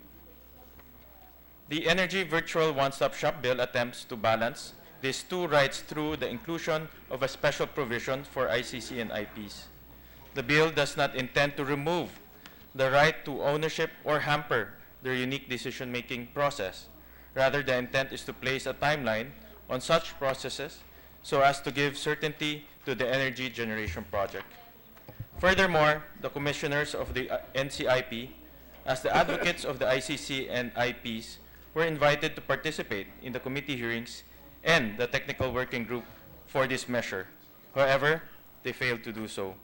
Speaker 7: The Energy Virtual One-Stop Shop Bill attempts to balance these two rights through the inclusion of a special provision for ICC and IPs. The bill does not intend to remove the right to ownership or hamper their unique decision-making process. Rather, the intent is to place a timeline on such processes so as to give certainty to the energy generation project. Furthermore, the commissioners of the NCIP, as the advocates of the ICC and IPs, were invited to participate in the committee hearings and the technical working group for this measure. However, they failed to do so.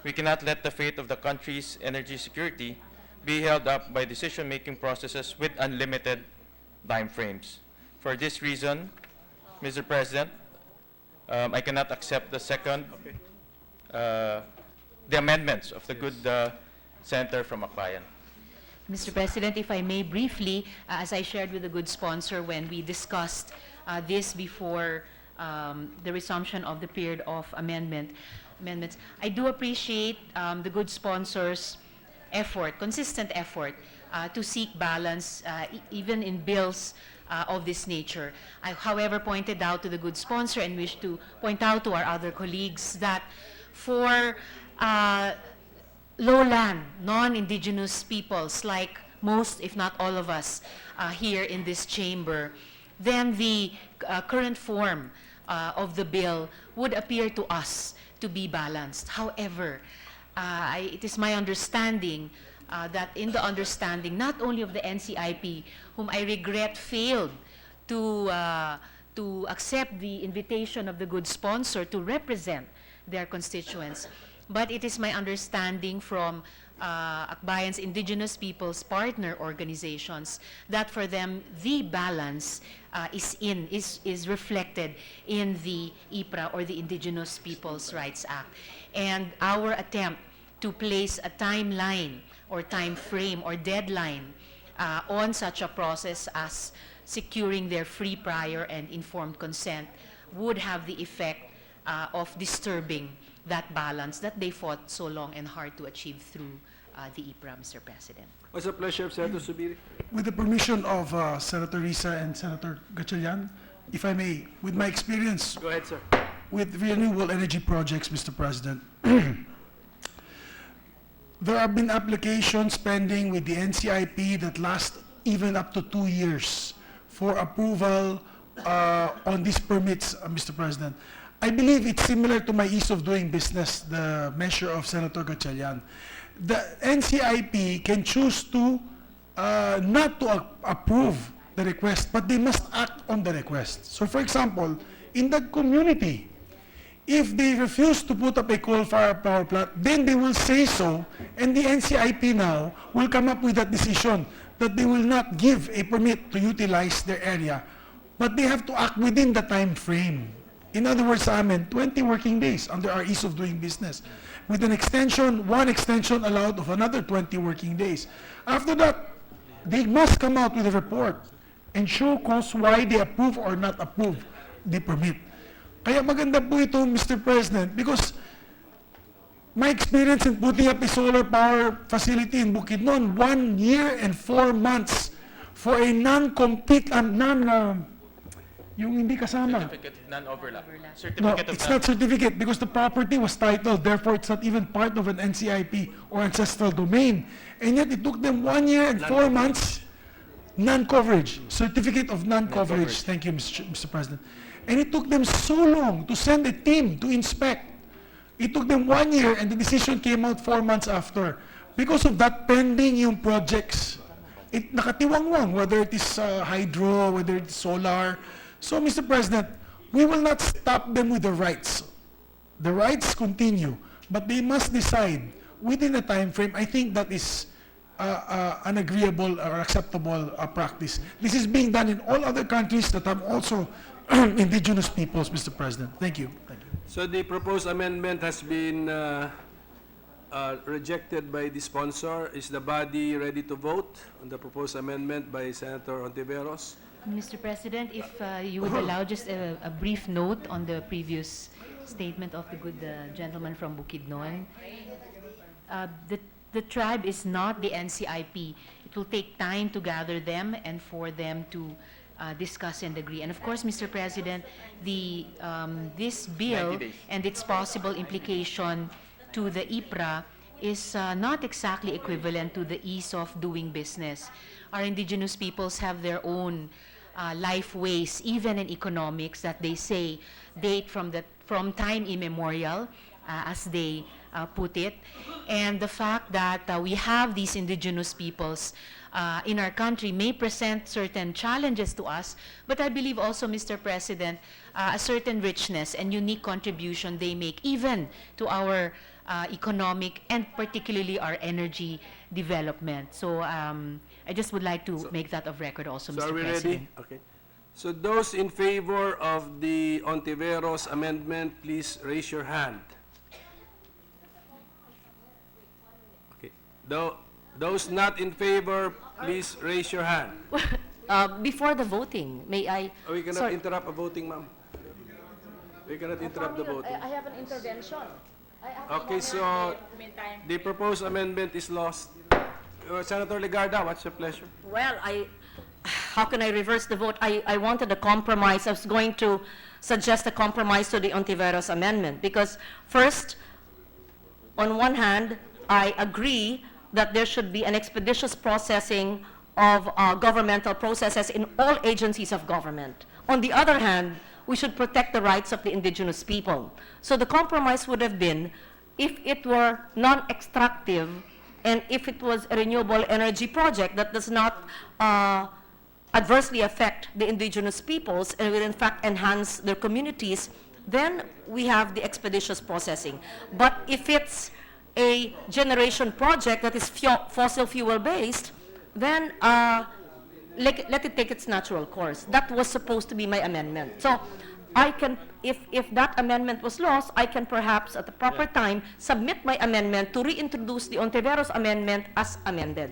Speaker 7: We cannot let the fate of the country's energy security be held up by decision-making processes with unlimited time frames. For this reason, Mr. President, I cannot accept the second, the amendments of the good senator from Akbayan.
Speaker 4: Mr. President, if I may briefly, as I shared with the good sponsor when we discussed this before the resumption of the period of amendments, I do appreciate the good sponsor's effort, consistent effort, to seek balance even in bills of this nature. I, however, pointed out to the good sponsor and wish to point out to our other colleagues that for lowland, non-indigenous peoples like most, if not all of us here in this chamber, then the current form of the bill would appear to us to be balanced. However, it is my understanding that in the understanding not only of the NCIP, whom I regret failed to accept the invitation of the good sponsor to represent their constituents, but it is my understanding from Akbayan's indigenous peoples partner organizations that for them the balance is reflected in the IPRA, or the Indigenous Peoples' Rights Act. And our attempt to place a timeline or time frame or deadline on such a process as securing their free, prior, and informed consent would have the effect of disturbing that balance that they fought so long and hard to achieve through the IPRA, Mr. President.
Speaker 2: What's the pleasure of Senator Subiri?
Speaker 5: With the permission of Senator Risa and Senator Gatchalian, if I may, with my experience
Speaker 2: Go ahead, sir.
Speaker 5: with renewable energy projects, Mr. President, there have been applications pending with the NCIP that last even up to 2 years for approval on these permits, Mr. President. I believe it's similar to my ease of doing business, the measure of Senator Gatchalian. The NCIP can choose to not to approve the request, but they must act on the request. So for example, in the community, if they refuse to put up a coal-fired power plant, then they will say so, and the NCIP now will come up with that decision that they will not give a permit to utilize their area, but they have to act within the time frame. In other words, sa amin, 20 working days under our ease of doing business, with an extension, one extension allowed of another 20 working days. After that, they must come out with a report and show cause why they approve or not approve the permit. Kaya maganda po ito, Mr. President, because my experience in putting up a solar power facility in Bukidnon, 1 year and 4 months for a non-compete, yung hindi kasama.
Speaker 7: Certificate of non-overlap.
Speaker 5: No,
Speaker 7: Certificate of
Speaker 5: it's not certificate because the property was titled, therefore it's not even part of an NCIP or ancestral domain. And yet it took them 1 year and 4 months, non-coverage, certificate of non-coverage. Thank you, Mr. President. And it took them so long to send a team to inspect. It took them 1 year and the decision came out 4 months after. Because of that, pending yung projects. It nakatiwangwang, whether it is hydro, whether it is solar. So, Mr. President, we will not stop them with the rights. The rights continue, but they must decide within a time frame. I think that is an agreeable or acceptable practice. This is being done in all other countries that have also indigenous peoples, Mr. President. Thank you. Thank you.
Speaker 2: So the proposed amendment has been rejected by the sponsor. Is the body ready to vote on the proposed amendment by Senator Ontiveros?
Speaker 4: Mr. President, if you would allow just a brief note on the previous statement of the good gentleman from Bukidnon. The tribe is not the NCIP. It will take time to gather them and for them to discuss and agree. And of course, Mr. President, this bill
Speaker 7: 90 days.
Speaker 4: and its possible implication to the IPRA is not exactly equivalent to the ease of doing business. Our indigenous peoples have their own life ways, even in economics, that they say date from time immemorial, as they put it. And the fact that we have these indigenous peoples in our country may present certain challenges to us, but I believe also, Mr. President, a certain richness and unique contribution they make even to our economic and particularly our energy development. So I just would like to make that of record also,
Speaker 2: So
Speaker 4: Mr.
Speaker 2: are we
Speaker 4: President.
Speaker 2: ready? Okay. So those in favor of the Ontiveros amendment, please raise your hand. Okay. Those not in favor, please raise your hand.
Speaker 8: Before the voting, may I?
Speaker 2: Oh, we cannot
Speaker 8: Sorry.
Speaker 2: interrupt a voting, ma'am. We cannot interrupt the voting.
Speaker 8: I have an intervention.
Speaker 2: Okay, so the proposed amendment is lost. Senator Legarda, what's your pleasure?
Speaker 8: Well, how can I reverse the vote? I wanted a compromise. I was going to suggest a compromise to the Ontiveros amendment because first, on one hand, I agree that there should be an expeditious processing of governmental processes in all agencies of government. On the other hand, we should protect the rights of the indigenous people. So the compromise would have been if it were non-extractive and if it was a renewable energy project that does not adversely affect the indigenous peoples and will in fact enhance their communities, then we have the expeditious processing. But if it's a generation project that is fossil fuel based, then let it take its natural course. That was supposed to be my amendment. So I can, if that amendment was lost, I can perhaps at the proper time submit my amendment to reintroduce the Ontiveros amendment as amended.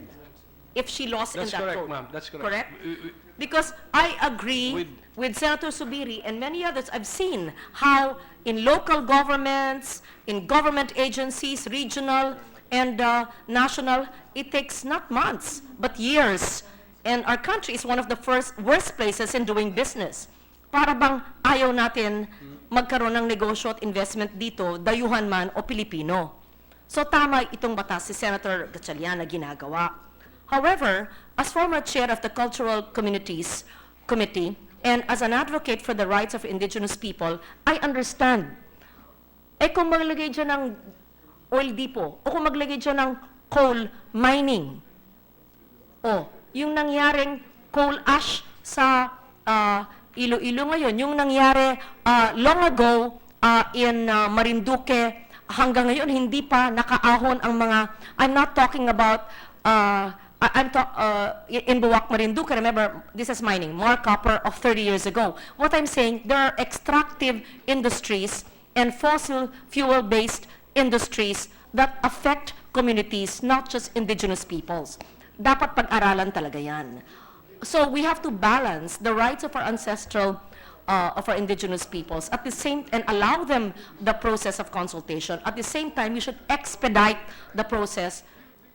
Speaker 8: If she lost
Speaker 2: That's
Speaker 8: in that
Speaker 2: correct,
Speaker 8: vote.
Speaker 2: ma'am. That's correct.
Speaker 8: Correct? Because I agree
Speaker 2: With-
Speaker 8: with Senator Subiri and many others. I've seen how in local governments, in government agencies, regional and national, it takes not months, but years. And our country is one of the worst places in doing business. Para bang ayaw natin magkaroon ng negosyo at investment dito, dayuhan man o Pilipino. So tama itong batas si Senator Gatchalian na ginagawa. However, as former chair of the Cultural Communities Committee and as an advocate for the rights of indigenous people, I understand. Eh kung maglagay dyan ng oil depot o kung maglagay dyan ng coal mining, o yung nangyaring coal ash sa Iloilo ngayon, yung nangyari long ago in Marinduque, hanggang ngayon hindi pa nakaahon ang mga, I'm not talking about, in Buwak, Marinduque, remember, this is mining, more copper of 30 years ago. What I'm saying, there are extractive industries and fossil fuel-based industries that affect communities, not just indigenous peoples. Dapat pag-aralan talaga yan. So we have to balance the rights of our ancestral, of our indigenous peoples at the same, and allow them the process of consultation. At the same time, we should expedite the process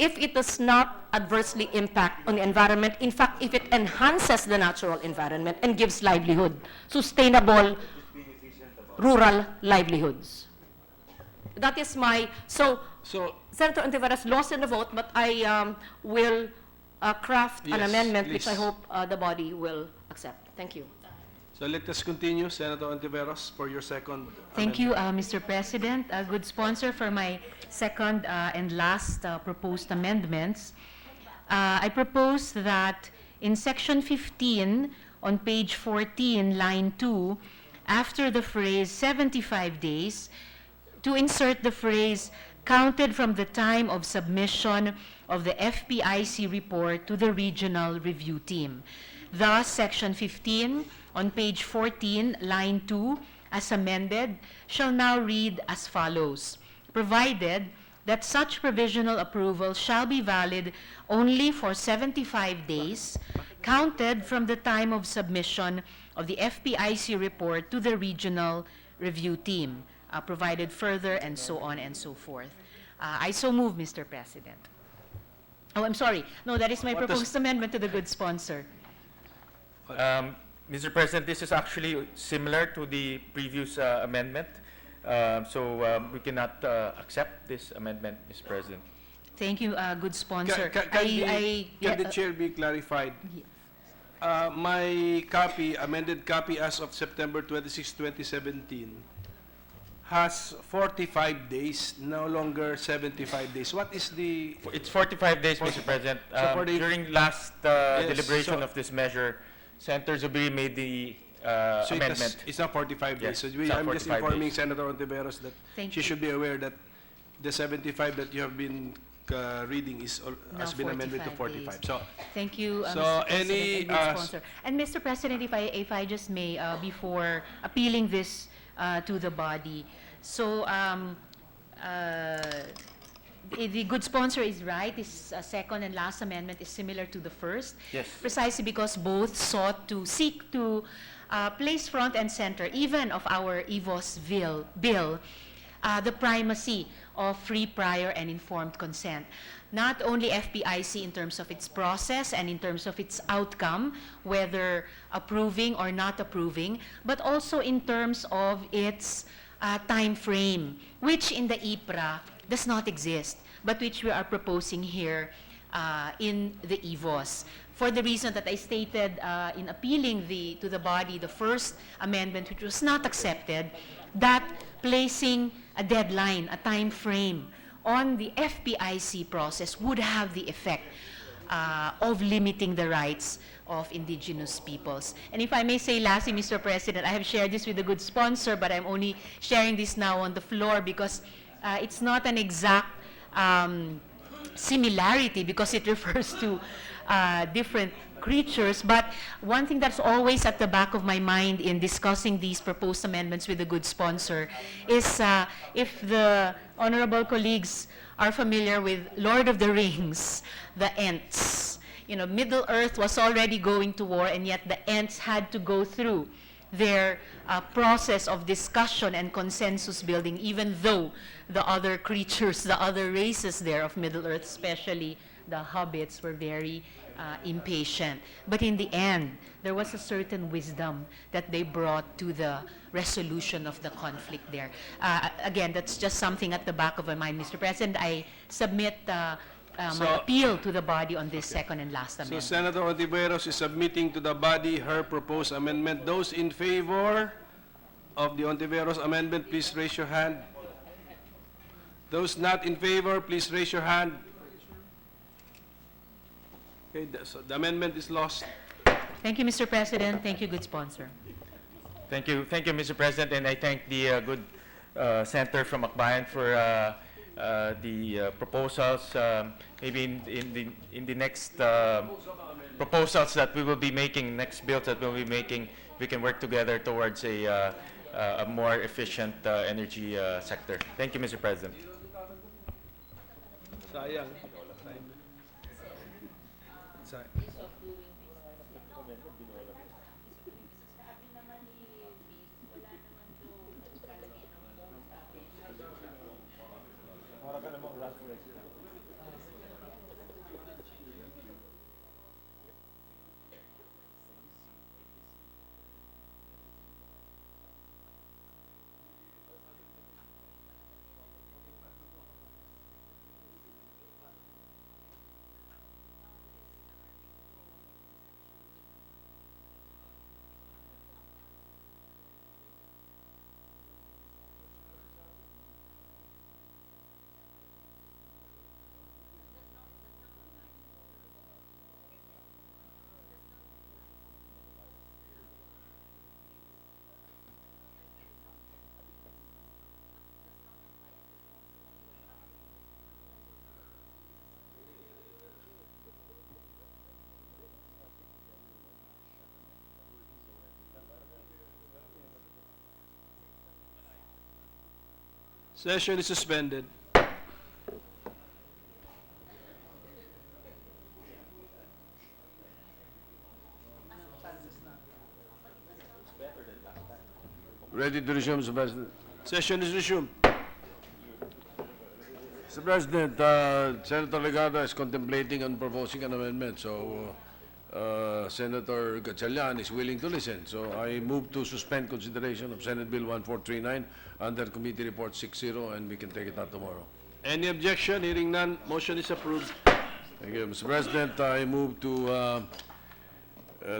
Speaker 8: if it does not adversely impact on the environment. In fact, if it enhances the natural environment and gives livelihood, sustainable rural livelihoods. That is my, so Senator Ontiveros lost in the vote, but I will craft an
Speaker 2: Yes,
Speaker 8: amendment which I
Speaker 2: please.
Speaker 8: hope the body will accept. Thank you.
Speaker 2: So let us continue, Senator Ontiveros, for your second
Speaker 4: Thank you, Mr. President. A good sponsor for my second and last proposed amendments. I propose that in section 15 on page 14, line 2, after the phrase 75 days, to insert the phrase counted from the time of submission of the FPIC report to the regional review team. Thus, section 15 on page 14, line 2, as amended, shall now read as follows. Provided that such provisional approval shall be valid only for 75 days, counted from the time of submission of the FPIC report to the regional review team, provided further, and so on and so forth. I so move, Mr. President. Oh, I'm sorry. No, that is my
Speaker 2: What does-
Speaker 4: proposed amendment to the good sponsor.
Speaker 7: Mr. President, this is actually similar to the previous amendment, so we cannot accept this amendment, Mr. President.
Speaker 4: Thank you, good sponsor.
Speaker 2: Can the chair be clarified? My copy, amended copy as of September 26, 2017, has 45 days, no longer 75 days. What is the,
Speaker 7: It's 45 days, Mr. President.
Speaker 2: So for the-
Speaker 7: During last
Speaker 2: Yes,
Speaker 7: deliberation
Speaker 2: so-
Speaker 7: of this measure, Senator Zubiri made the
Speaker 2: so
Speaker 7: amendment.
Speaker 2: it's not 45 days?
Speaker 7: Yes,
Speaker 2: So
Speaker 7: it's
Speaker 2: we,
Speaker 7: not
Speaker 2: I'm just
Speaker 7: 45
Speaker 2: informing
Speaker 7: days.
Speaker 2: Senator Ontiveros that
Speaker 4: Thank
Speaker 2: she
Speaker 4: you.
Speaker 2: should be aware that the 75 that you have been reading
Speaker 4: Now
Speaker 2: has been amended to
Speaker 4: 45
Speaker 2: 45. So,
Speaker 4: Thank you,
Speaker 2: So,
Speaker 4: Mr. President
Speaker 2: any,
Speaker 4: and good sponsor. And Mr. President, if I just may, before appealing this to the body, so the good sponsor is right. This second and last amendment is similar to the first.
Speaker 7: Yes.
Speaker 4: Precisely because both seek to place front and center, even of our EVOS bill, the primacy of free, prior, and informed consent. Not only FPIC in terms of its process and in terms of its outcome, whether approving or not approving, but also in terms of its time frame, which in the IPRA does not exist, but which we are proposing here in the EVOS. For the reason that I stated in appealing to the body, the first amendment, which was not accepted, that placing a deadline, a time frame on the FPIC process would have the effect of limiting the rights of indigenous peoples. And if I may say lastly, Mr. President, I have shared this with a good sponsor, but I'm only sharing this now on the floor because it's not an exact similarity because it refers to different creatures. But one thing that's always at the back of my mind in discussing these proposed amendments with a good sponsor is if the honorable colleagues are familiar with Lord of the Rings, the Ents. You know, Middle Earth was already going to war, and yet the Ents had to go through their process of discussion and consensus building, even though the other creatures, the other races there of Middle Earth, especially the hobbits, were very impatient. But in the end, there was a certain wisdom that they brought to the resolution of the conflict there. Again, that's just something at the back of my mind, Mr. President. I submit my appeal to the body on this second and last
Speaker 2: so
Speaker 4: amendment.
Speaker 2: Senator Ontiveros is submitting to the body her proposed amendment. Those in favor of the Ontiveros amendment, please raise your hand. Those not in favor, please raise your hand. Okay, so the amendment is lost.
Speaker 4: Thank you, Mr. President. Thank you, good sponsor.
Speaker 7: Thank you, Mr. President, and I thank the good senator from Akbayan for the proposals. Maybe in the next proposals that we will be making, next bills that we'll be making, we can work together towards a more efficient energy sector. Thank you, Mr. President.
Speaker 2: Sayang. Session is suspended.
Speaker 3: Ready to resume, Mr. President?
Speaker 2: Session is resumed.
Speaker 3: Mr. President, Senator Legarda is contemplating on proposing an amendment, so Senator Gatchalian is willing to listen. So I move to suspend consideration of Senate Bill 1439 under Committee Report 60, and we can take it up tomorrow.
Speaker 2: Any objection? Hearing none, motion is approved.
Speaker 3: Thank you, Mr. President. I move to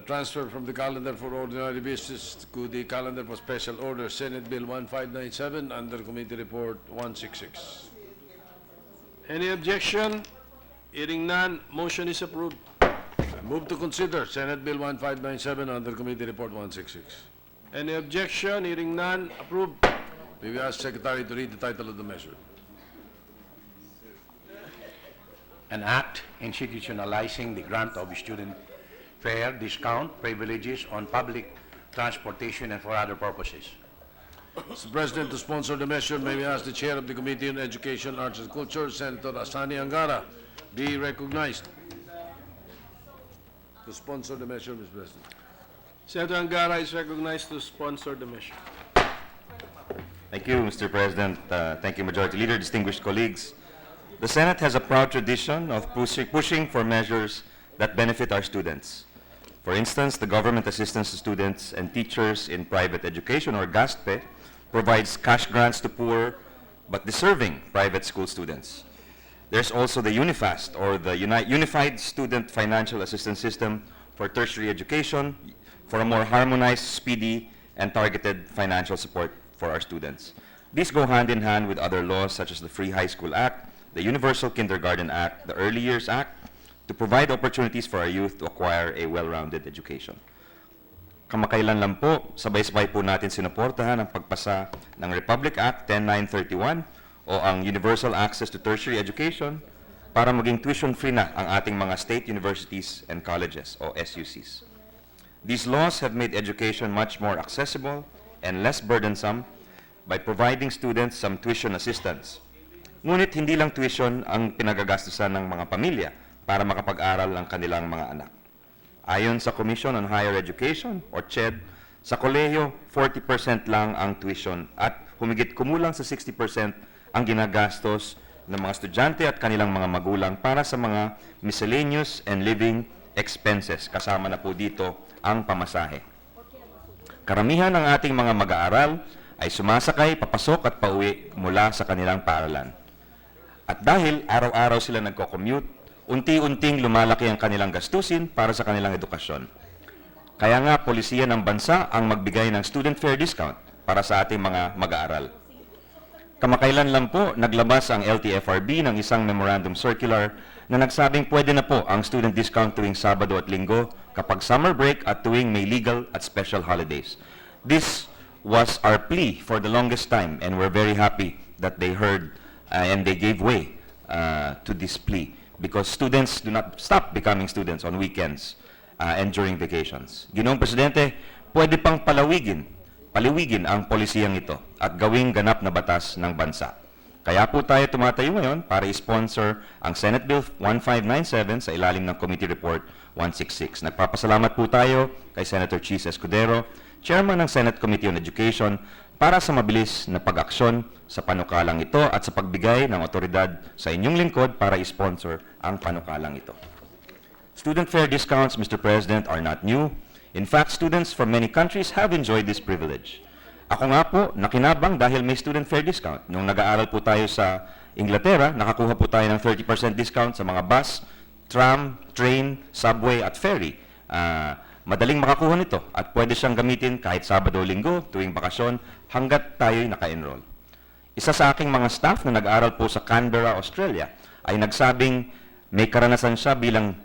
Speaker 3: transfer from the calendar for ordinary business to the calendar for special order Senate Bill 1597 under Committee Report 166.
Speaker 2: Any objection? Hearing none, motion is approved.
Speaker 3: I move to consider Senate Bill 1597 under Committee Report 166.
Speaker 2: Any objection? Hearing none, approved.
Speaker 3: May we ask Secretary to read the title of the measure?
Speaker 1: an act institutionalizing the grant of student fare discount privileges on public transportation and for other purposes.
Speaker 3: Mr. President, to sponsor the measure, may we ask the Chair of the Committee on Education, Arts and Culture, Senator Asani Angara, be recognized. To sponsor the measure, Mr. President.
Speaker 2: Senator Angara is recognized to sponsor the measure.
Speaker 9: Thank you, Mr. President. Thank you, Majority Leader, distinguished colleagues. The Senate has a proud tradition of pushing for measures that benefit our students. For instance, the government assistance to students and teachers in private education, or GASTPE, provides cash grants to poor but deserving private school students. There's also the UNIFAST, or the Unified Student Financial Assistance System for tertiary education, for a more harmonized, speedy, and targeted financial support for our students. These go hand in hand with other laws such as the Free High School Act, the Universal Kindergarten Act, the Early Years Act, to provide opportunities for our youth to acquire a well-rounded education. Kamakailan lang po, sabay-sabay po natin sinuportahan ang pagpasa ng Republic Act 10931 o ang Universal Access to Tertiary Education para maging tuition-free na ang ating mga state universities and colleges o SUCs. These laws have made education much more accessible and less burdensome by providing students some tuition assistance. Ngunit hindi lang tuition ang pinagagastusan ng mga pamilya para makapag-aral ang kanilang mga anak. Ayon sa Commission on Higher Education, or CHED, sa kolehiyo, 40% lang ang tuition at humigit kumulang sa 60% ang ginagastos ng mga estudyante at kanilang mga magulang para sa mga miscellaneous and living expenses. Kasama na po dito ang pamasahe. Karamihan ng ating mga mag-aaral ay sumasakay, papasok at pauwi mula sa kanilang paaralan. At dahil araw-araw sila nagko-commute, unti-unting lumalaki ang kanilang gastusin para sa kanilang edukasyon. Kaya nga, polisiya ng bansa ang magbigay ng student fare discount para sa ating mga mag-aaral. Kamakailan lang po, naglabas ang LTFRB ng isang memorandum circular na nagsabing pwede na po ang student discount tuwing Sabado at Linggo kapag summer break at tuwing may legal at special holidays. This was our plea for the longest time, and we're very happy that they heard and they gave way to this plea, because students do not stop becoming students on weekends and during vacations. Ginoong Presidente, pwede pang paliwigin ang polisiyang ito at gawing ganap na batas ng bansa. Kaya po tayo tumatayo ngayon para i-sponsor ang Senate Bill 1597 sa ilalim ng Committee Report 166. Nagpapasalamat po tayo kay Senator Chis Escudero, Chairman ng Senate Committee on Education, para sa mabilis na pag-aksyon sa panukalang ito at sa pagbigay ng otoridad sa inyong lingkod para i-sponsor ang panukalang ito. Student fare discounts, Mr. President, are not new. In fact, students from many countries have enjoyed this privilege. Ako nga po, nakinabang dahil may student fare discount. Nung nag-aaral po tayo sa Inglaterra, nakakuha po tayo ng 30% discount sa mga bus, tram, train, subway at ferry. Madaling makakuha nito at pwede siyang gamitin kahit Sabado o Linggo, tuwing bakasyon, hanggat tayo'y naka-enroll. Isa sa aking mga staff na nag-aaral po sa Canberra, Australia, ay nagsabing may karanasan siya bilang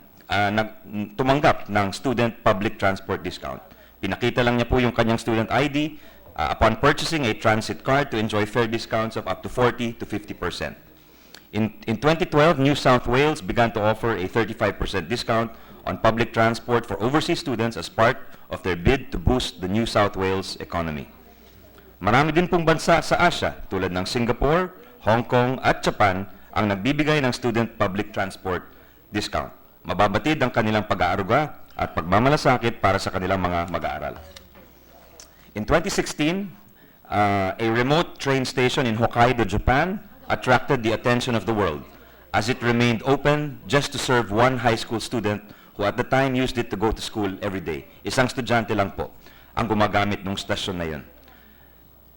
Speaker 9: tumanggap ng student public transport discount. Pinakita lang niya po yung kanyang student ID upon purchasing a transit card to enjoy fare discounts of up to 40 to 50%. In 2012, New South Wales began to offer a 35% discount on public transport for overseas students as part of their bid to boost the New South Wales economy. Marami din pong bansa sa Asia tulad ng Singapore, Hong Kong at Japan ang nagbibigay ng student public transport discount. Mababatid ang kanilang pag-aaruga at pagmamalasakit para sa kanilang mga mag-aaral. In 2016, a remote train station in Hokkaido, Japan, attracted the attention of the world as it remained open just to serve one high school student who at the time used it to go to school every day. Isang estudyante lang po ang gumagamit ng stasyon na yun.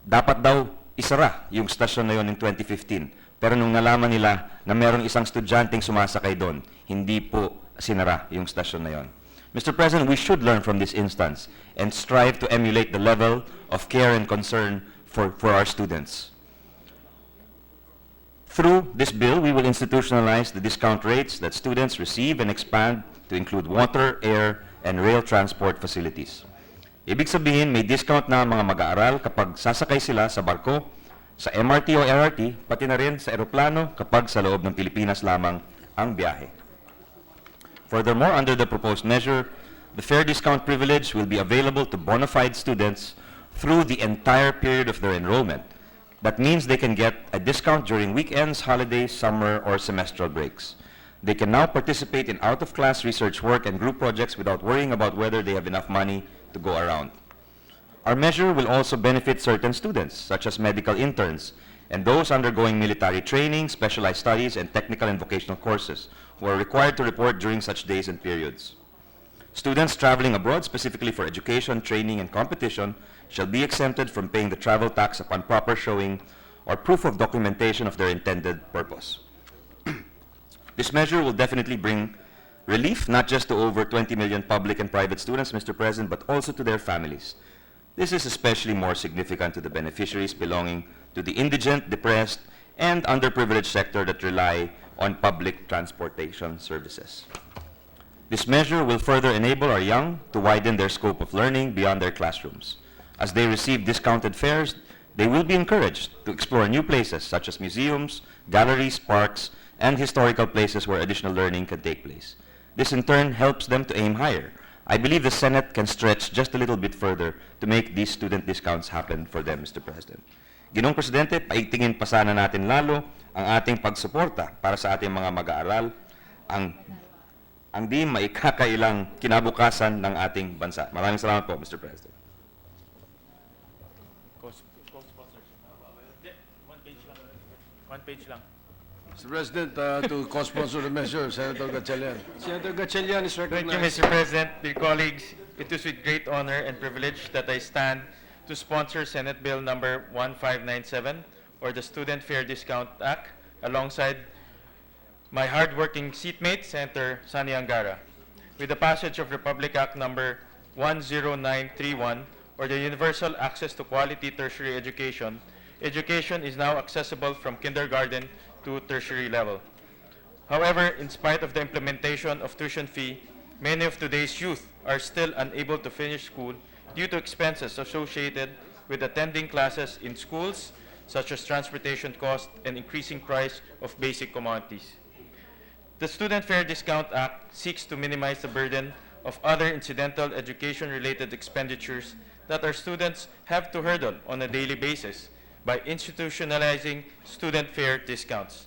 Speaker 9: Dapat daw isara yung stasyon na yun in 2015. Pero nung nalaman nila na merong isang estudyanteng sumasakay doon, hindi po sinara yung stasyon na yun. Mr. President, we should learn from this instance and strive to emulate the level of care and concern for our students. Through this bill, we will institutionalize the discount rates that students receive and expand to include water, air, and rail transport facilities. Ibig sabihin, may discount na ang mga mag-aaral kapag sasakay sila sa barko, sa MRT o LRT, pati na rin sa eroplano kapag sa loob ng Pilipinas lamang ang biyahe. Furthermore, under the proposed measure, the fare discount privilege will be available to bona fide students through the entire period of their enrollment. That means they can get a discount during weekends, holidays, summer, or semestral breaks. They can now participate in out-of-class research work and group projects without worrying about whether they have enough money to go around. Our measure will also benefit certain students, such as medical interns, and those undergoing military training, specialized studies, and technical and vocational courses, who are required to report during such days and periods. Students traveling abroad specifically for education, training, and competition shall be exempted from paying the travel tax upon proper showing or proof of documentation of their intended purpose. This measure will definitely bring relief not just to over 20 million public and private students, Mr. President, but also to their families. This is especially more significant to the beneficiaries belonging to the indigent, depressed, and underprivileged sector that rely on public transportation services. This measure will further enable our young to widen their scope of learning beyond their classrooms. As they receive discounted fares, they will be encouraged to explore new places such as museums, galleries, parks, and historical places where additional learning can take place. This in turn helps them to aim higher. I believe the Senate can stretch just a little bit further to make these student discounts happen for them, Mr. President. Ginoong Presidente, paigtingin pa sana natin lalo ang ating pagsuporta para sa ating mga mag-aaral, ang di maikakailang kinabukasan ng ating bansa. Maraming salamat po, Mr. President.
Speaker 7: One page lang.
Speaker 3: Mr. President, to co-sponsor the measure, Senator Gatchalian.
Speaker 2: Senator Gatchalian is
Speaker 7: Thank
Speaker 2: recognized.
Speaker 7: you, Mr. President. Dear colleagues, it is with great honor and privilege that I stand to sponsor Senate Bill number 1597, or the Student Fare Discount Act, alongside my hardworking seatmate, Senator Sani Angara. With the passage of Republic Act number 10931, or the Universal Access to Quality Tertiary Education, education is now accessible from kindergarten to tertiary level. However, in spite of the implementation of tuition fee, many of today's youth are still unable to finish school due to expenses associated with attending classes in schools, such as transportation costs and increasing price of basic commodities. The Student Fare Discount Act seeks to minimize the burden of other incidental education-related expenditures that our students have to hurdle on a daily basis by institutionalizing student fare discounts.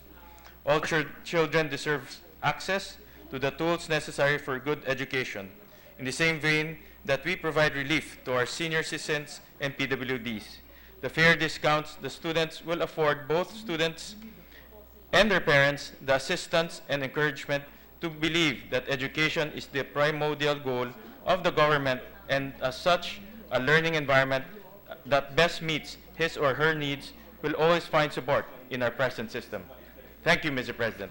Speaker 7: All children deserve access to the tools necessary for good education, in the same vein that we provide relief to our senior citizens and PWDs. The fare discounts the students will afford both students and their parents the assistance and encouragement to believe that education is the primordial goal of the government, and as such, a learning environment that best meets his or her needs will always find support in our present system. Thank you, Mr. President.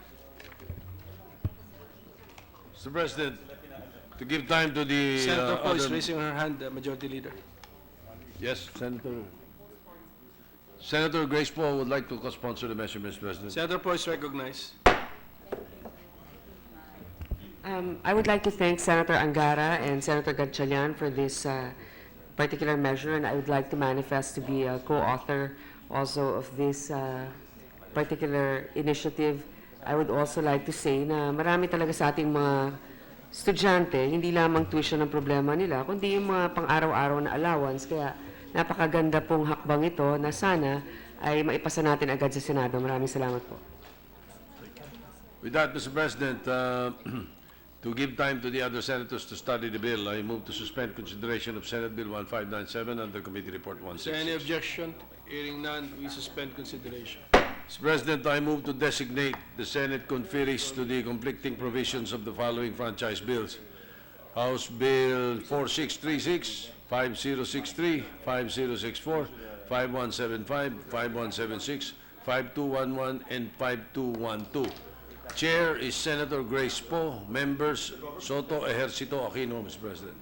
Speaker 3: Mr. President, to give time to the
Speaker 2: Senator Poe is
Speaker 3: other...
Speaker 2: raising her hand, Majority Leader.
Speaker 3: Yes, Senator. Senator Grace Poe would like to co-sponsor the measure, Mr. President.
Speaker 2: Senator Poe is recognized.
Speaker 10: I would like to thank Senator Angara and Senator Gatchalian for this particular measure, and I would like to manifest to be a co-author also of this particular initiative. I would also like to say na marami talaga sa ating mga estudyante, hindi lamang tuition ang problema nila, kundi yung mga pang-araw-araw na allowance. Kaya napakaganda pong hakbang ito na sana ay maipasa natin agad sa Senado. Maraming salamat po.
Speaker 3: With that, Mr. President, to give time to the other senators to study the bill, I move to suspend consideration of Senate Bill 1597 under Committee Report
Speaker 2: Is there any
Speaker 3: 166.
Speaker 2: objection? Hearing none, we suspend consideration.
Speaker 3: Mr. President, I move to designate the Senate conferees to the conflicting provisions of the following franchise bills: House Bill 4636, 5063, 5064, 5175, 5176, 5211, and 5212. Chair is Senator Grace Poe. Members Soto, Ejercito, Aquino, Mr. President.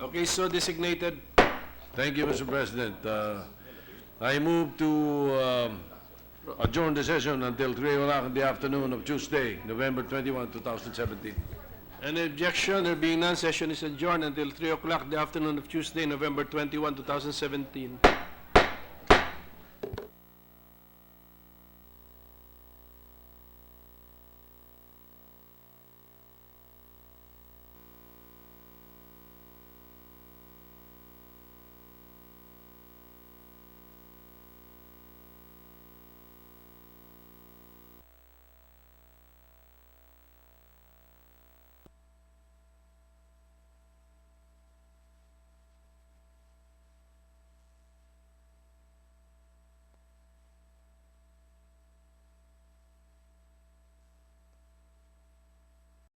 Speaker 2: Okay, so designated.
Speaker 3: Thank you, Mr. President. I move to adjourn the session until 3 o'clock in the afternoon of Tuesday, November 21, 2017.
Speaker 2: Any objection? There being none, session is adjourned until 3 o'clock the afternoon of Tuesday, November 21, 2017.